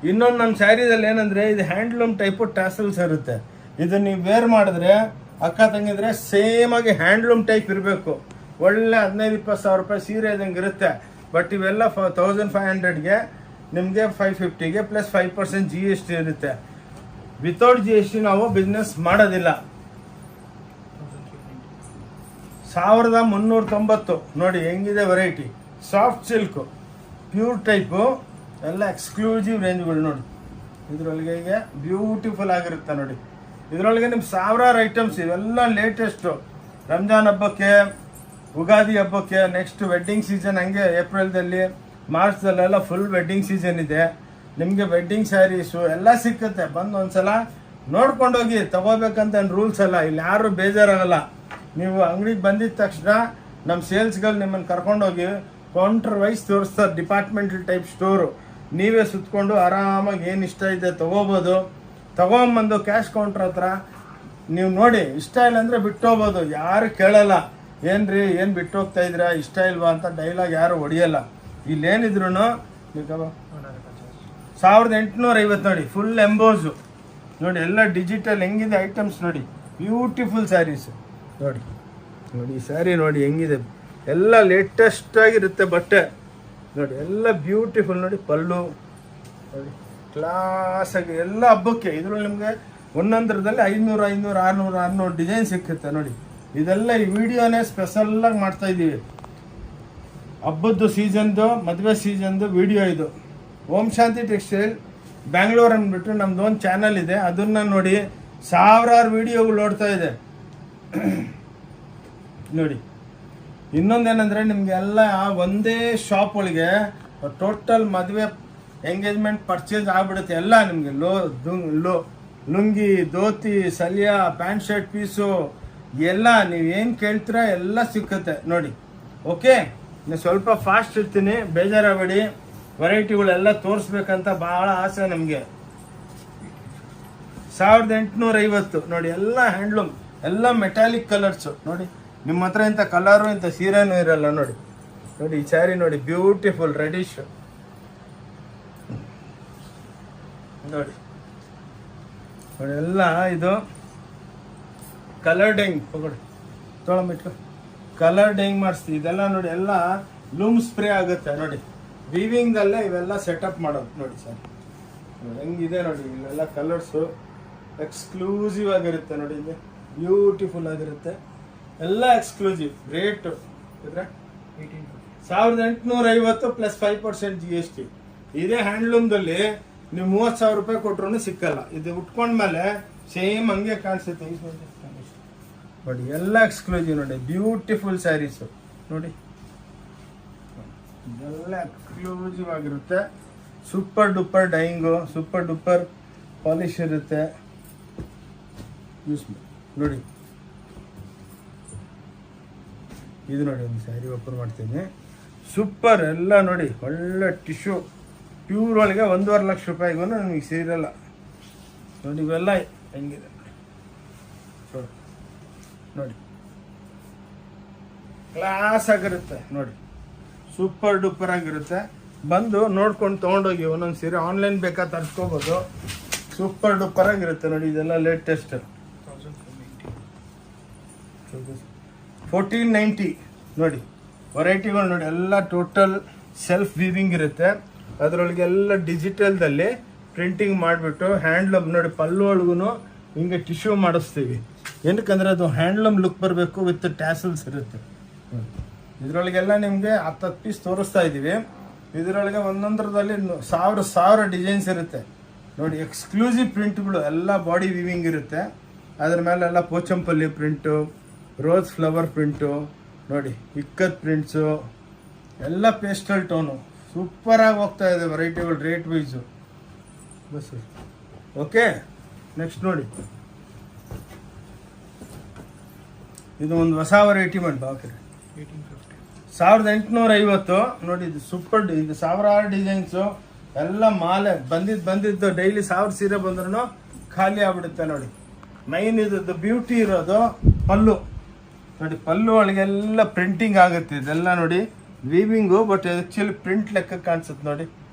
ಇನ್ನೊಂದು ನಮ್ಮ ಸ್ಯಾರಿದಲ್ಲಿ ಏನಂದರೆ ಇದು ಹ್ಯಾಂಡ್ಲೂಮ್ ಟೈಪು ಟ್ಯಾಸಲ್ಸ್ ಇರುತ್ತೆ. ಇದು ನೀವು ವೇರ್ ಮಾಡಿದ್ರೆ ಅಕ್ಕ ತಂಗಿದ್ರೆ ಸೇಮ್ ಆಗಿ ಹ್ಯಾಂಡ್ಲೂಮ್ ಟೈಪ್ ಇರಬೇಕು. ಒಳ್ಳೆ 15-20 ಸಾವಿರ ರೂಪಾಯಿ ಸೀರೆ ಇದಂಗೆ ಇರುತ್ತೆ. ಬಟ್ ಇವೆಲ್ಲ 1500ಗೆ ನಿಮಗೆ 550ಗೆ ಪ್ಲಸ್ 5% GST ಇರುತ್ತೆ. ವಿತೌಟ್ GST ನಾವು ಬಿಸ್ನೆಸ್ ಮಾಡೋದಿಲ್ಲ. 1390 ನೋಡಿ ಹೆಂಗಿದೆ variety. Soft silk, pure type, ಎಲ್ಲ ಎಕ್ಸ್ಕ್ಲೂಸಿವ್ ರೇಂಜ್ಗಳು ನೋಡಿ. ಇದರೊಳಗೆ ಈಗ ಬ್ಯೂಟಿಫುಲ್ ಆಗಿರುತ್ತೆ ನೋಡಿ. ಇದರೊಳಗೆ ನಿಮ್ಮ 1000 ಐಟಮ್ಸ್, ಇವೆಲ್ಲ ಲೇಟೆಸ್ಟು. ರಂಜಾನ್ ಹಬ್ಬಕ್ಕೆ, ಉಗಾದಿ ಹಬ್ಬಕ್ಕೆ, ನೆಕ್ಸ್ಟ್ ವೆಡ್ಡಿಂಗ್ ಸೀಸನ್, ಹಂಗೆ ಏಪ್ರಿಲ್ದಲ್ಲಿ ಮಾರ್ಚ್ದಲ್ಲೆಲ್ಲ ಫುಲ್ ವೆಡ್ಡಿಂಗ್ ಸೀಸನ್ ಇದೆ. ನಿಮಗೆ ವೆಡ್ಡಿಂಗ್ ಸ್ಯಾರೀಸು ಎಲ್ಲ ಸಿಕ್ಕುತ್ತೆ. ಬಂದು ಒಂದ್ಸಲ ನೋಡ್ಕೊಂಡೋಗಿ. ತಗೋಬೇಕಂತ ರೂಲ್ಸ್ ಅಲ್ಲ, ಇಲ್ಲಿ ಯಾರು ಬೇಜಾರಾಗಲ್ಲ. ನೀವು ಅಂಗಡಿಗೆ ಬಂದಿದ ತಕ್ಷಣ ನಮ್ಮ ಸೇಲ್ಸ್ಗಳು ನಿಮ್ಮನ್ನು ಕರ್ಕೊಂಡೋಗಿ ಕೌಂಟರ್ ವೈಸ್ ತೋರಿಸ್ತಾರೆ. Departmental type store. ನೀವೇ ಸುತ್ಕೊಂಡು ಆರಾಮಾಗಿ ಏನು ಇಷ್ಟ ಇದೆ ತೊಗೋಬೋದು. ತೊಗೊಂಬಂದು ಕ್ಯಾಶ್ ಕೌಂಟ್ರ್ ಹತ್ರ ನೀವು ನೋಡಿ. ಇಷ್ಟ ಇಲ್ಲ ಅಂದರೆ ಬಿಟ್ಟು ಹೋಗ್ಬೋದು, ಯಾರು ಕೇಳಲ್ಲ. ಏನ್ರಿ ಏನು ಬಿಟ್ಟು ಹೋಗ್ತಾ ಇದ್ದೀರಾ, ಇಷ್ಟ ಇಲ್ವಾ ಅಂತ ಡೈಲಾಗ್ ಯಾರು ಹೊಡಿಯಲ್ಲ. ಇಲ್ಲೇನಿದ್ರು 1850 ನೋಡಿ. ಫುಲ್ ಎಂಬೋಸು ನೋಡಿ. ಎಲ್ಲ ಡಿಜಿಟಲ್ ಹೆಂಗಿದೆ ಐಟಮ್ಸ್ ನೋಡಿ. ಬ್ಯೂಟಿಫುಲ್ ಸ್ಯಾರೀಸು ನೋಡಿ. ನೋಡಿ ಈ ಸ್ಯಾರಿ ನೋಡಿ ಹೆಂಗಿದೆ. ಎಲ್ಲ ಲೇಟೆಸ್ಟ್ ಆಗಿರುತ್ತೆ ಬಟ್ಟೆ ನೋಡಿ. ಎಲ್ಲ ಬ್ಯೂಟಿಫುಲ್ ನೋಡಿ. ಪಲ್ಲು ನೋಡಿ ಕ್ಲಾಸಾಗಿ, ಎಲ್ಲ ಹಬ್ಬಕ್ಕೆ. ಇದರಲ್ಲಿ ನಿಮಗೆ ಒಂದೊಂದರದಲ್ಲಿ 500, 500, 600 ಡಿಸೈನ್ ಸಿಕ್ಕುತ್ತೆ ನೋಡಿ. ಇದೆಲ್ಲ ಈ ವಿಡಿಯೋನೇ ಸ್ಪೆಷಲ್ಲಾಗಿ ಮಾಡ್ತಾಯಿದ್ದೀವಿ. ಹಬ್ಬದ್ದು ಸೀಸನ್ದು, ಮದುವೆ ಸೀಸನ್ದು ವಿಡಿಯೋ ಇದು. ಓಂ ಶಾಂತಿ ಟೆಕ್ಸ್ಟೈಲ್ ಬ್ಯಾಂಗ್ಳೂರ್ ಅಂದ್ಬಿಟ್ಟು ನಮ್ದು ಒಂದು ಚಾನಲ್ ಇದೆ. ಅದನ್ನು ನೋಡಿ, ಸಾವಿರಾರು ವಿಡಿಯೋಗಳು ನೋಡ್ತಾ ಇದೆ ನೋಡಿ. ಇನ್ನೊಂದೇನೆಂದರೆ ನಿಮಗೆಲ್ಲ ಒಂದೇ ಶಾಪ್ ಒಳಗೆ ಟೋಟಲ್ ಮದುವೆ ಎಂಗೇಜ್ಮೆಂಟ್ ಪರ್ಚೇಸ್ ಆಗಿಬಿಡುತ್ತೆ. ಎಲ್ಲ ನಿಮಗೆ ಲುಂಗಿ, ಧೋತಿ, ಸಲ್ಯ, ಪ್ಯಾಂಟ್ ಶರ್ಟ್ ಪೀಸು ಎಲ್ಲ ನೀವೇನು ಕೇಳ್ತೀರಾ ಎಲ್ಲ ಸಿಕ್ಕುತ್ತೆ ನೋಡಿ. ಓಕೆ, ನಾನು ಸ್ವಲ್ಪ ಫಾಸ್ಟ್ ಇರ್ತೀನಿ, ಬೇಜಾರಾಗಬೇಡಿ. ವೆರೈಟಿಗಳೆಲ್ಲ ತೋರಿಸ್ಬೇಕಂತ ಭಾಳ ಆಸೆ ನಮಗೆ. 1850 ನೋಡಿ. ಎಲ್ಲ ಹ್ಯಾಂಡ್ಲೂಮ್, ಎಲ್ಲ ಮೆಟಾಲಿಕ್ ಕಲರ್ಸು ನೋಡಿ. ನಿಮ್ಮ ಹತ್ರ ಇಂಥ ಕಲರು ಇಂಥ ಸೀರೆನೂ ಇರಲ್ಲ ನೋಡಿ. ನೋಡಿ ಈ ಸ್ಯಾರಿ ನೋಡಿ, ಬ್ಯೂಟಿಫುಲ್ ರೆಡಿಶ್ ನೋಡಿ. ನೋಡಿ ಎಲ್ಲ ಇದು ಕಲರ್ ಡೈಂಗ್ ತಗೊಳ್ಳಿ, ತೊಗೊಂಬಿಟ್ಟು ಕಲರ್ ಡೈಂಗ್ ಮಾಡಿಸ್ತೀವಿ. ಇದೆಲ್ಲ ನೋಡಿ, ಎಲ್ಲ ಲೂಮ್ ಸ್ಪ್ರೇ ಆಗುತ್ತೆ ನೋಡಿ. ವೀವಿಂಗ್ದಲ್ಲೇ ಇವೆಲ್ಲ ಸೆಟಪ್ ಮಾಡೋದು ನೋಡಿ ಸರ್. ನೋಡಿ ಹೆಂಗಿದೆ ನೋಡಿ. ಇಲ್ಲೆಲ್ಲ ಕಲರ್ಸು ಎಕ್ಸ್ಕ್ಲೂಸಿವ್ ಆಗಿರುತ್ತೆ ನೋಡಿ. ಇದು ಬ್ಯೂಟಿಫುಲ್ ಆಗಿರುತ್ತೆ, ಎಲ್ಲ ಎಕ್ಸ್ಕ್ಲೂಸಿವ್. ರೇಟು ಇದ್ರೆ 1850 ಪ್ಲಸ್ 5% GST. ಇದೇ ಹ್ಯಾಂಡ್ಲೂಮ್ದಲ್ಲಿ ನೀವು 30,000 ರೂಪಾಯಿ ಕೊಟ್ರು ಸಿಕ್ಕಲ್ಲ. ಇದು ಉಟ್ಕೊಂಡ್ಮೇಲೆ ಸೇಮ್ ಹಂಗೆ ಕಾಣಿಸುತ್ತೆ ನೋಡಿ. ಎಲ್ಲ ಎಕ್ಸ್ಕ್ಲೂಸಿವ್ ನೋಡಿ. ಬ್ಯೂಟಿಫುಲ್ ಸ್ಯಾರೀಸು ನೋಡಿ. ಎಲ್ಲ ಎಕ್ಸ್ಕ್ಲೂಸಿವ್ ಆಗಿರುತ್ತೆ. Super duper dyeing, super duper polish ಇರುತ್ತೆ. ಯೂಸ್ ನೋಡಿ. ಇದು ನೋಡಿ, ಒಂದು ಸ್ಯಾರಿ ಓಪನ್ ಮಾಡ್ತೀನಿ. ಸೂಪರ್ ಎಲ್ಲ ನೋಡಿ. ಒಳ್ಳೆ ಟಿಶ್ಯೂ ಪ್ಯೂರ್ ಒಳಗೆ 1.5 ಲಕ್ಷ ರೂಪಾಯಿಗೂ ನಮಗೆ ಸೇರಲ್ಲ ನೋಡಿ. ಇವೆಲ್ಲ ಹೆಂಗಿದೆ ನೋಡಿ. ನೋಡಿ, ಕ್ಲಾಸ್ ಆಗಿರುತ್ತೆ ನೋಡಿ, ಸೂಪರ್ ಡೂಪರ್ ಆಗಿರುತ್ತೆ. ಬಂದು ನೋಡ್ಕೊಂಡು ತೊಗೊಂಡೋಗಿ ಒಂದೊಂದು ಸೀರೆ. ಆನ್ಲೈನ್ ಬೇಕಾ ತರಿಸ್ಕೋಬೋದು. ಸೂಪರ್ ಡೂಪರ್ ಆಗಿರುತ್ತೆ ನೋಡಿ. ಇದೆಲ್ಲ ಲೇಟೆಸ್ಟ್ 1490 ನೋಡಿ. ವೆರೈಟಿಗಳು ನೋಡಿ, ಎಲ್ಲ ಟೋಟಲ್ ಸೆಲ್ಫ್ ವೀವಿಂಗ್ ಇರುತ್ತೆ. ಅದರೊಳಗೆ ಎಲ್ಲ ಡಿಜಿಟಲ್ದಲ್ಲಿ ಪ್ರಿಂಟಿಂಗ್ ಮಾಡಿಬಿಟ್ಟು ಹ್ಯಾಂಡ್ಲೂಮ್ ನೋಡಿ, ಪಲ್ಲು ಒಳಗೂ ಹಿಂಗೆ ಟಿಶ್ಯೂ ಮಾಡಿಸ್ತೀವಿ. ಏನಕ್ಕಂದ್ರೆ ಅದು ಹ್ಯಾಂಡ್ಲೂಮ್ ಲುಕ್ ಬರಬೇಕು, ವಿತ್ ಟ್ಯಾಸಲ್ಸ್ ಇರುತ್ತೆ. ಇದರೊಳಗೆಲ್ಲ ನಿಮಗೆ 10 ಪೀಸ್ ತೋರಿಸ್ತಾ ಇದ್ದೀವಿ. ಇದರೊಳಗೆ ಒಂದೊಂದರದಲ್ಲಿ ಸಾವಿರ ಡಿಸೈನ್ಸ್ ಇರುತ್ತೆ ನೋಡಿ. ಎಕ್ಸ್ಕ್ಲೂಸಿವ್ ಪ್ರಿಂಟ್ಗಳು ಎಲ್ಲ ಬಾಡಿ ವೀವಿಂಗ್ ಇರುತ್ತೆ. ಅದ್ರ ಮೇಲೆಲ್ಲ Pochampally print, rose flower print ನೋಡಿ, ಇಕ್ಕತ್ ಪ್ರಿಂಟ್ಸು ಎಲ್ಲ ಪೇಸ್ಟಲ್ ಟೋನು. ಸೂಪರಾಗಿ ಹೋಗ್ತಾ ಇದೆ ವೆರೈಟಿಗಳು ರೇಟ್ ವೈಸು. ಬಸ್ ಓಕೆ. ನೆಕ್ಸ್ಟ್ ನೋಡಿ, ಇದು ಒಂದು ಹೊಸ ವೆರೈಟಿ ಮಾಡಿ ಬಾಕಿರಿ 1850 ನೋಡಿ. ಇದು ಸೂಪರ್. ಇದು ಸಾವಿರಾರು ಡಿಸೈನ್ಸು ಎಲ್ಲ ಮಾಲೆ ಬಂದಿದ್ದು ಡೈಲಿ 1000 ಸೀರೆ ಬಂದ್ರೂ ಖಾಲಿ ಆಗ್ಬಿಡುತ್ತೆ ನೋಡಿ. ಮೈನ್ ಇದು ಬ್ಯೂಟಿ ಇರೋದು ಪಲ್ಲು ನೋಡಿ. ಪಲ್ಲು ಒಳಗೆಲ್ಲ ಪ್ರಿಂಟಿಂಗ್ ಆಗುತ್ತೆ. ಇದೆಲ್ಲ ನೋಡಿ ವೀವಿಂಗು, ಬಟ್ ಆ್ಯಕ್ಚುಲಿ ಪ್ರಿಂಟ್ ಲೆಕ್ಕ ಕಾಣಿಸುತ್ತೆ ನೋಡಿ.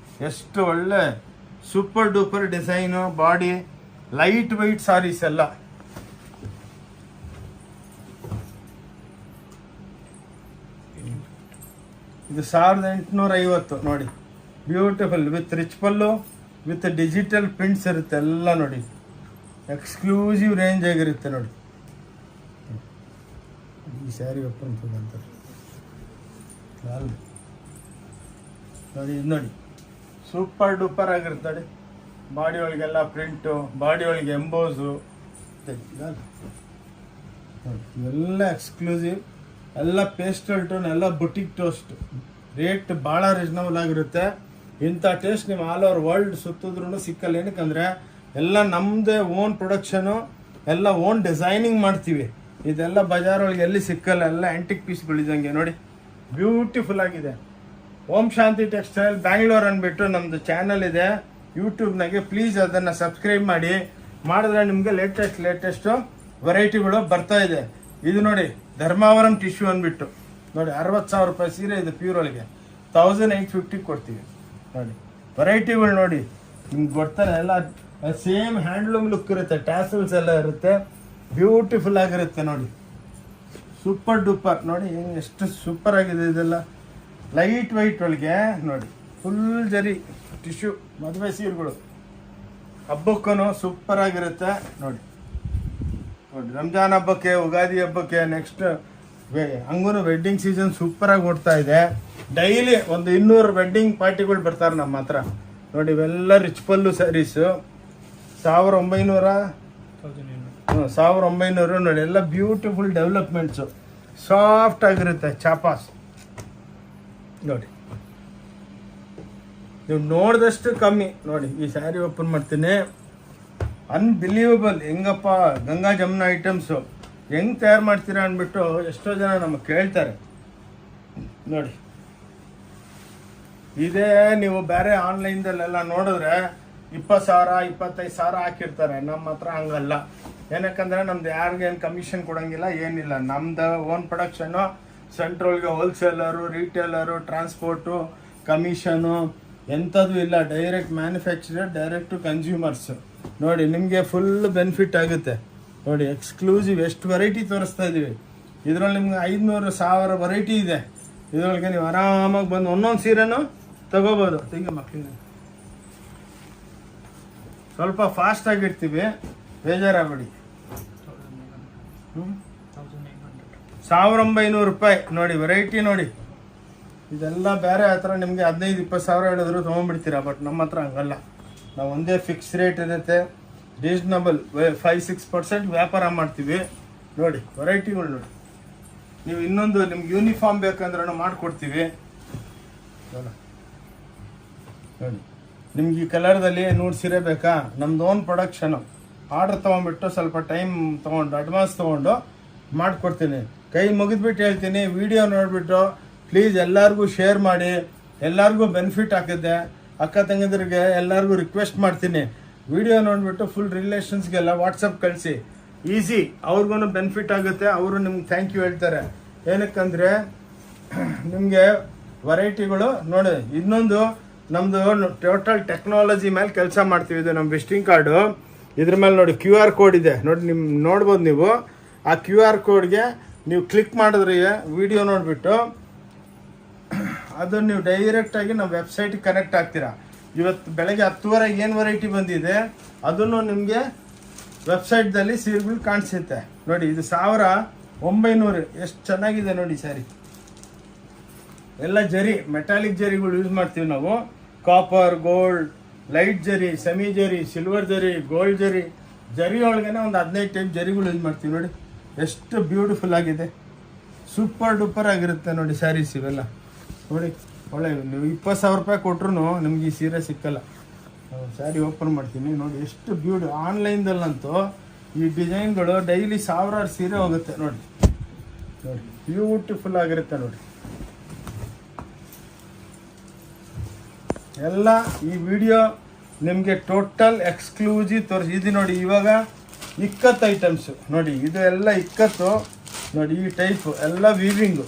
ಎಷ್ಟು ಒಳ್ಳೆ super duper design, body light white saris ಎಲ್ಲ. ಇದು 1850 ನೋಡಿ. Beautiful with rich pallu, with digital prints ಇರುತ್ತೆ ಎಲ್ಲ ನೋಡಿ. ಎಕ್ಸ್ಕ್ಲೂಸಿವ್ ರೇಂಜ್ ಆಗಿರುತ್ತೆ ನೋಡಿ. ಈ ಸ್ಯಾರಿ ಓಪನ್ ಅಂತಾರೆ ನೋಡಿ. ಇದು ನೋಡಿ ಸೂಪರ್ ಡೂಪರ್ ಆಗಿರುತ್ತೆ ನೋಡಿ. ಬಾಡಿ ಒಳಗೆಲ್ಲ ಪ್ರಿಂಟು, ಬಾಡಿ ಒಳಗೆ ಎಂಬೋಸು ಇವೆಲ್ಲ ಎಕ್ಸ್ಕ್ಲೂಸಿವ್, ಎಲ್ಲ ಪೇಸ್ಟಲ್ ಟೋನ್, ಎಲ್ಲ ಬುಟಿಕ್ ಟೋಸ್ಟ್. ರೇಟ್ ಭಾಳ ರೀಸನಬಲ್ ಆಗಿರುತ್ತೆ. ಇಂಥ ಟೇಸ್ಟ್ ನೀವು ಆಲ್ ಓವರ್ ವರ್ಲ್ಡ್ ಸುತ್ತಿದ್ರೂ ಸಿಕ್ಕಲ್ಲ. ಏನಕ್ಕಂದರೆ ಎಲ್ಲ ನಮ್ಮದೇ ಓನ್ ಪ್ರೊಡಕ್ಷನು, ಎಲ್ಲ ಓನ್ ಡಿಸೈನಿಂಗ್ ಮಾಡ್ತೀವಿ. ಇದೆಲ್ಲ ಬಜಾರೊಳಗೆ ಎಲ್ಲಿ ಸಿಕ್ಕಲ್ಲ. ಎಲ್ಲ ಆ್ಯಂಟಿಕ್ ಪೀಸ್ಗಳಿದಂಗೆ ನೋಡಿ. ಬ್ಯೂಟಿಫುಲ್ ಆಗಿದೆ. ಓಂ ಶಾಂತಿ ಟೆಕ್ಸ್ಟೈಲ್ ಬ್ಯಾಂಗ್ಳೂರ್ ಅಂದ್ಬಿಟ್ಟು ನಮ್ಮದು ಚಾನಲ್ ಇದೆ ಯೂಟ್ಯೂಬ್ನಾಗೆ. ಪ್ಲೀಸ್ ಅದನ್ನು ಸಬ್ಸ್ಕ್ರೈಬ್ ಮಾಡಿದ್ರೆ ನಿಮಗೆ ಲೇಟೆಸ್ಟು ವೆರೈಟಿಗಳು ಬರ್ತಾ ಇದೆ. ಇದು ನೋಡಿ, ಧರ್ಮಾವರಂ ಟಿಶ್ಯೂ ಅಂದ್ಬಿಟ್ಟು ನೋಡಿ, 60,000 ರೂಪಾಯಿ ಸೀರೆ. ಇದು ಪ್ಯೂರ್ ಒಳಗೆ 1850 ಕೊಡ್ತೀವಿ ನೋಡಿ. ವೆರೈಟಿಗಳು ನೋಡಿ ನಿಮ್ಗೆ ಬರ್ತಾರೆ. ಎಲ್ಲ ಸೇಮ್ ಹ್ಯಾಂಡ್ಲೂಮ್ ಲುಕ್ ಇರುತ್ತೆ, ಟ್ಯಾಸಲ್ಸ್ ಎಲ್ಲ ಇರುತ್ತೆ, ಬ್ಯೂಟಿಫುಲ್ ಆಗಿರುತ್ತೆ ನೋಡಿ. ಸೂಪರ್ ಡೂಪರ್ ನೋಡಿ, ಎಷ್ಟು ಸೂಪರ್ ಆಗಿದೆ. ಇದೆಲ್ಲ ಲೈಟ್ ವೈಟ್ ಒಳಗೆ ನೋಡಿ, ಫುಲ್ ಜರಿ ಟಿಶ್ಯೂ. ಮದುವೆ ಸೀರೆಗಳು ಹಬ್ಬಕ್ಕೂ ಸೂಪರ್ ಆಗಿರುತ್ತೆ ನೋಡಿ. ರಂಜಾನ್ ಹಬ್ಬಕ್ಕೆ, ಉಗಾದಿ ಹಬ್ಬಕ್ಕೆ, ನೆಕ್ಸ್ಟ್ ಹಂಗೂ ವೆಡ್ಡಿಂಗ್ ಸೀಸನ್ ಸೂಪರಾಗಿ ಓಡ್ತಾ ಇದೆ. ಡೈಲಿ ಒಂದು 200 ವೆಡ್ಡಿಂಗ್ ಪಾರ್ಟಿಗಳು ಬರ್ತಾರೆ ನಮ್ಮ ಹತ್ರ ನೋಡಿ. ಇವೆಲ್ಲ ರಿಚ್ ಪಲ್ಲು ಸ್ಯಾರೀಸು 1900 ನೋಡಿ. ಎಲ್ಲ ಬ್ಯೂಟಿಫುಲ್ ಡೆವಲಪ್ಮೆಂಟ್ಸು, ಸಾಫ್ಟ್ ಆಗಿರುತ್ತೆ ಚಾಪಾಸ್ ನೋಡಿ. ನೀವು ನೋಡಿದಷ್ಟು ಕಮ್ಮಿ ನೋಡಿ. ಈ ಸ್ಯಾರಿ ಓಪನ್ ಮಾಡ್ತೀನಿ. ಅನ್ಬಿಲೀವಬಲ್. ಹೆಂಗಪ್ಪ ಗಂಗಾ ಜಮುನಾ ಐಟಮ್ಸು ಹೆಂಗೆ ತಯಾರು ಮಾಡ್ತೀರಾ ಅಂದ್ಬಿಟ್ಟು ಎಷ್ಟೋ ಜನ ನಮಗೆ ಕೇಳ್ತಾರೆ ನೋಡಿ. ಇದೇ ನೀವು ಬೇರೆ ಆನ್ಲೈನ್ದಲ್ಲೆಲ್ಲ ನೋಡಿದ್ರೆ 20,000 25,000 ಹಾಕಿರ್ತಾರೆ. ನಮ್ಮ ಹತ್ರ ಹಂಗಲ್ಲ. ಏನಕ್ಕಂದ್ರೆ ನಮ್ದು ಯಾರಿಗೇನು ಕಮಿಷನ್ ಕೊಡೋಂಗಿಲ್ಲ, ಏನಿಲ್ಲ. ನಮ್ದು ಓನ್ ಪ್ರೊಡಕ್ಷನ್ನು. ಸೆಂಟ್ರಲ್ಗೆ ಹೋಲ್ಸೇಲರು, ರಿಟೇಲರು, ಟ್ರಾನ್ಸ್ಪೋರ್ಟು, ಕಮಿಷನು ಎಂಥದ್ದು ಇಲ್ಲ. Direct manufacturer, direct to consumers ನೋಡಿ. ನಿಮಗೆ ಫುಲ್ ಬೆನಿಫಿಟ್ ಆಗುತ್ತೆ ನೋಡಿ. ಎಕ್ಸ್ಕ್ಲೂಸಿವ್ ಎಷ್ಟು ವೆರೈಟಿ ತೋರಿಸ್ತಾ ಇದ್ದೀವಿ. ಇದರಲ್ಲಿ ನಿಮ್ಗೆ 500-1000 ವೆರೈಟಿ ಇದೆ. ಇದರೊಳಗೆ ನೀವು ಆರಾಮಾಗಿ ಬಂದು ಒಂದೊಂದು ಸೀರೆನೂ ತಗೋಬೋದು. ಈಗ ಮಕ್ಕಳಿಗೆ ಸ್ವಲ್ಪ ಫಾಸ್ಟ್ ಆಗಿರ್ತೀವಿ, ಬೇಜಾರಾಗಬೇಡಿ. 1900 ರೂಪಾಯಿ ನೋಡಿ. ವೆರೈಟಿ ನೋಡಿ. ಇದೆಲ್ಲ ಬೇರೆ ಹತ್ರ ನಿಮಗೆ 15-20,000 ಹೇಳಿದ್ರು ತೊಗೊಂಡ್ಬಿಡ್ತೀರಾ. ಬಟ್ ನಮ್ಮ ಹತ್ರ ಹಂಗಲ್ಲ. ನಾವು ಒಂದೇ ಫಿಕ್ಸ್ ರೇಟ್ ಇರುತ್ತೆ. ರೀಸನಬಲ್ 5-6% ವ್ಯಾಪಾರ ಮಾಡ್ತೀವಿ ನೋಡಿ. ವೆರೈಟಿಗಳು ನೋಡಿ. ನೀವು ಇನ್ನೊಂದು ನಿಮ್ಗೆ ಯೂನಿಫಾರ್ಮ್ ಬೇಕಂದ್ರೂ ಮಾಡಿಕೊಡ್ತೀವಿ ನೋಡಿ. ನಿಮ್ಗೆ ಈ ಕಲರ್ದಲ್ಲಿ 100 ಸೀರೆ ಬೇಕಾ, ನಮ್ದು ಓನ್ ಪ್ರೊಡಕ್ಷನು. ಆರ್ಡರ್ ತೊಗೊಂಡ್ಬಿಟ್ಟು ಸ್ವಲ್ಪ ಟೈಮ್ ತೊಗೊಂಡು ಅಡ್ವಾನ್ಸ್ ತೊಗೊಂಡು ಮಾಡಿಕೊಡ್ತೀನಿ. ಕೈ ಮುಗಿದ್ಬಿಟ್ಟು ಹೇಳ್ತೀನಿ, ವಿಡಿಯೋ ನೋಡಿಬಿಟ್ಟು ಪ್ಲೀಸ್ ಎಲ್ಲರಿಗೂ ಶೇರ್ ಮಾಡಿ. ಎಲ್ಲರಿಗೂ ಬೆನಿಫಿಟ್ ಆಗುತ್ತೆ. ಅಕ್ಕ ತಂಗಿದ್ರಿಗೆ ಎಲ್ಲರಿಗೂ ರಿಕ್ವೆಸ್ಟ್ ಮಾಡ್ತೀನಿ, ವಿಡಿಯೋ ನೋಡಿಬಿಟ್ಟು ಫುಲ್ ರಿಲೇಷನ್ಸ್ಗೆಲ್ಲ ವಾಟ್ಸಪ್ ಕಳಿಸಿ. ಈಸಿ, ಅವ್ರಿಗೂ ಬೆನಿಫಿಟ್ ಆಗುತ್ತೆ. ಅವರು ನಿಮ್ಗೆ ಥ್ಯಾಂಕ್ ಯು ಹೇಳ್ತಾರೆ. ಏನಕ್ಕಂದರೆ ನಿಮಗೆ ವೆರೈಟಿಗಳು ನೋಡಿ. ಇನ್ನೊಂದು ನಮ್ಮದು ಟೋಟಲ್ ಟೆಕ್ನಾಲಜಿ ಮೇಲೆ ಕೆಲಸ ಮಾಡ್ತೀವಿ. ಇದು ನಮ್ಮ ವಿಸಿಟಿಂಗ್ ಕಾರ್ಡು. ಇದ್ರ ಮೇಲೆ ನೋಡಿ QR ಕೋಡ್ ಇದೆ ನೋಡಿ, ನೋಡ್ಬೋದು ನೀವು. ಆ QR ಕೋಡ್ಗೆ ನೀವು ಕ್ಲಿಕ್ ಮಾಡಿದ್ರೆ ವಿಡಿಯೋ ನೋಡಿಬಿಟ್ಟು ಅದನ್ನು ನೀವು ಡೈರೆಕ್ಟಾಗಿ ನಮ್ಮ ವೆಬ್ಸೈಟಿಗೆ ಕನೆಕ್ಟ್ ಆಗ್ತೀರಾ. ಇವತ್ತು ಬೆಳಗ್ಗೆ 10:30 ಏನು ವೆರೈಟಿ ಬಂದಿದೆ ಅದನ್ನು ನಿಮಗೆ ವೆಬ್ಸೈಟ್ದಲ್ಲಿ ಸೀರೆಗಳು ಕಾಣಿಸುತ್ತೆ ನೋಡಿ. ಇದು 1900 ಎಷ್ಟು ಚೆನ್ನಾಗಿದೆ ನೋಡಿ ಸ್ಯಾರಿ. ಎಲ್ಲ ಜರಿ, ಮೆಟಾಲಿಕ್ ಜರಿಗಳು ಯೂಸ್ ಮಾಡ್ತೀವಿ ನಾವು. ಕಾಪರ್, ಗೋಲ್ಡ್, ಲೈಟ್ ಜರಿ, ಸೆಮಿ ಜರಿ, ಸಿಲ್ವರ್ ಜರಿ, ಗೋಲ್ಡ್ ಜರಿ. ಜರಿ ಒಳಗೇನೆ ಒಂದು 15 ಟೈಪ್ ಜರಿಗಳು ಯೂಸ್ ಮಾಡ್ತೀವಿ ನೋಡಿ. ಎಷ್ಟು ಬ್ಯೂಟಿಫುಲ್ ಆಗಿದೆ, ಸೂಪರ್ ಡೂಪರ್ ಆಗಿರುತ್ತೆ ನೋಡಿ ಸ್ಯಾರೀಸ್ ಇವೆಲ್ಲ ನೋಡಿ. ಒಳ್ಳೆ ನೀವು 20,000 ರೂಪಾಯಿ ಕೊಟ್ರು ನಿಮ್ಗೆ ಈ ಸೀರೆ ಸಿಕ್ಕಲ್ಲ. ಸ್ಯಾರಿ ಓಪನ್ ಮಾಡ್ತೀನಿ ನೋಡಿ, ಎಷ್ಟು ಆನ್ಲೈನ್ದಲ್ಲಂತೂ ಈ ಡಿಸೈನ್ಗಳು ಡೈಲಿ 1000 ಸೀರೆ ಹೋಗುತ್ತೆ ನೋಡಿ. ನೋಡಿ ಬ್ಯೂಟಿಫುಲ್ ಆಗಿರುತ್ತೆ ನೋಡಿ. ಎಲ್ಲ ಈ ವಿಡಿಯೋ ನಿಮಗೆ ಟೋಟಲ್ ಎಕ್ಸ್ಕ್ಲೂಸಿವ್ ತೋರಿಸಿ. ಇದು ನೋಡಿ ಇವಾಗ ಇಕ್ಕತ್ತು ಐಟಮ್ಸು ನೋಡಿ, ಇದು ಎಲ್ಲ ಇಕ್ಕತ್ತು ನೋಡಿ. ಈ ಟೈಪು ಎಲ್ಲ ವೀವಿಂಗು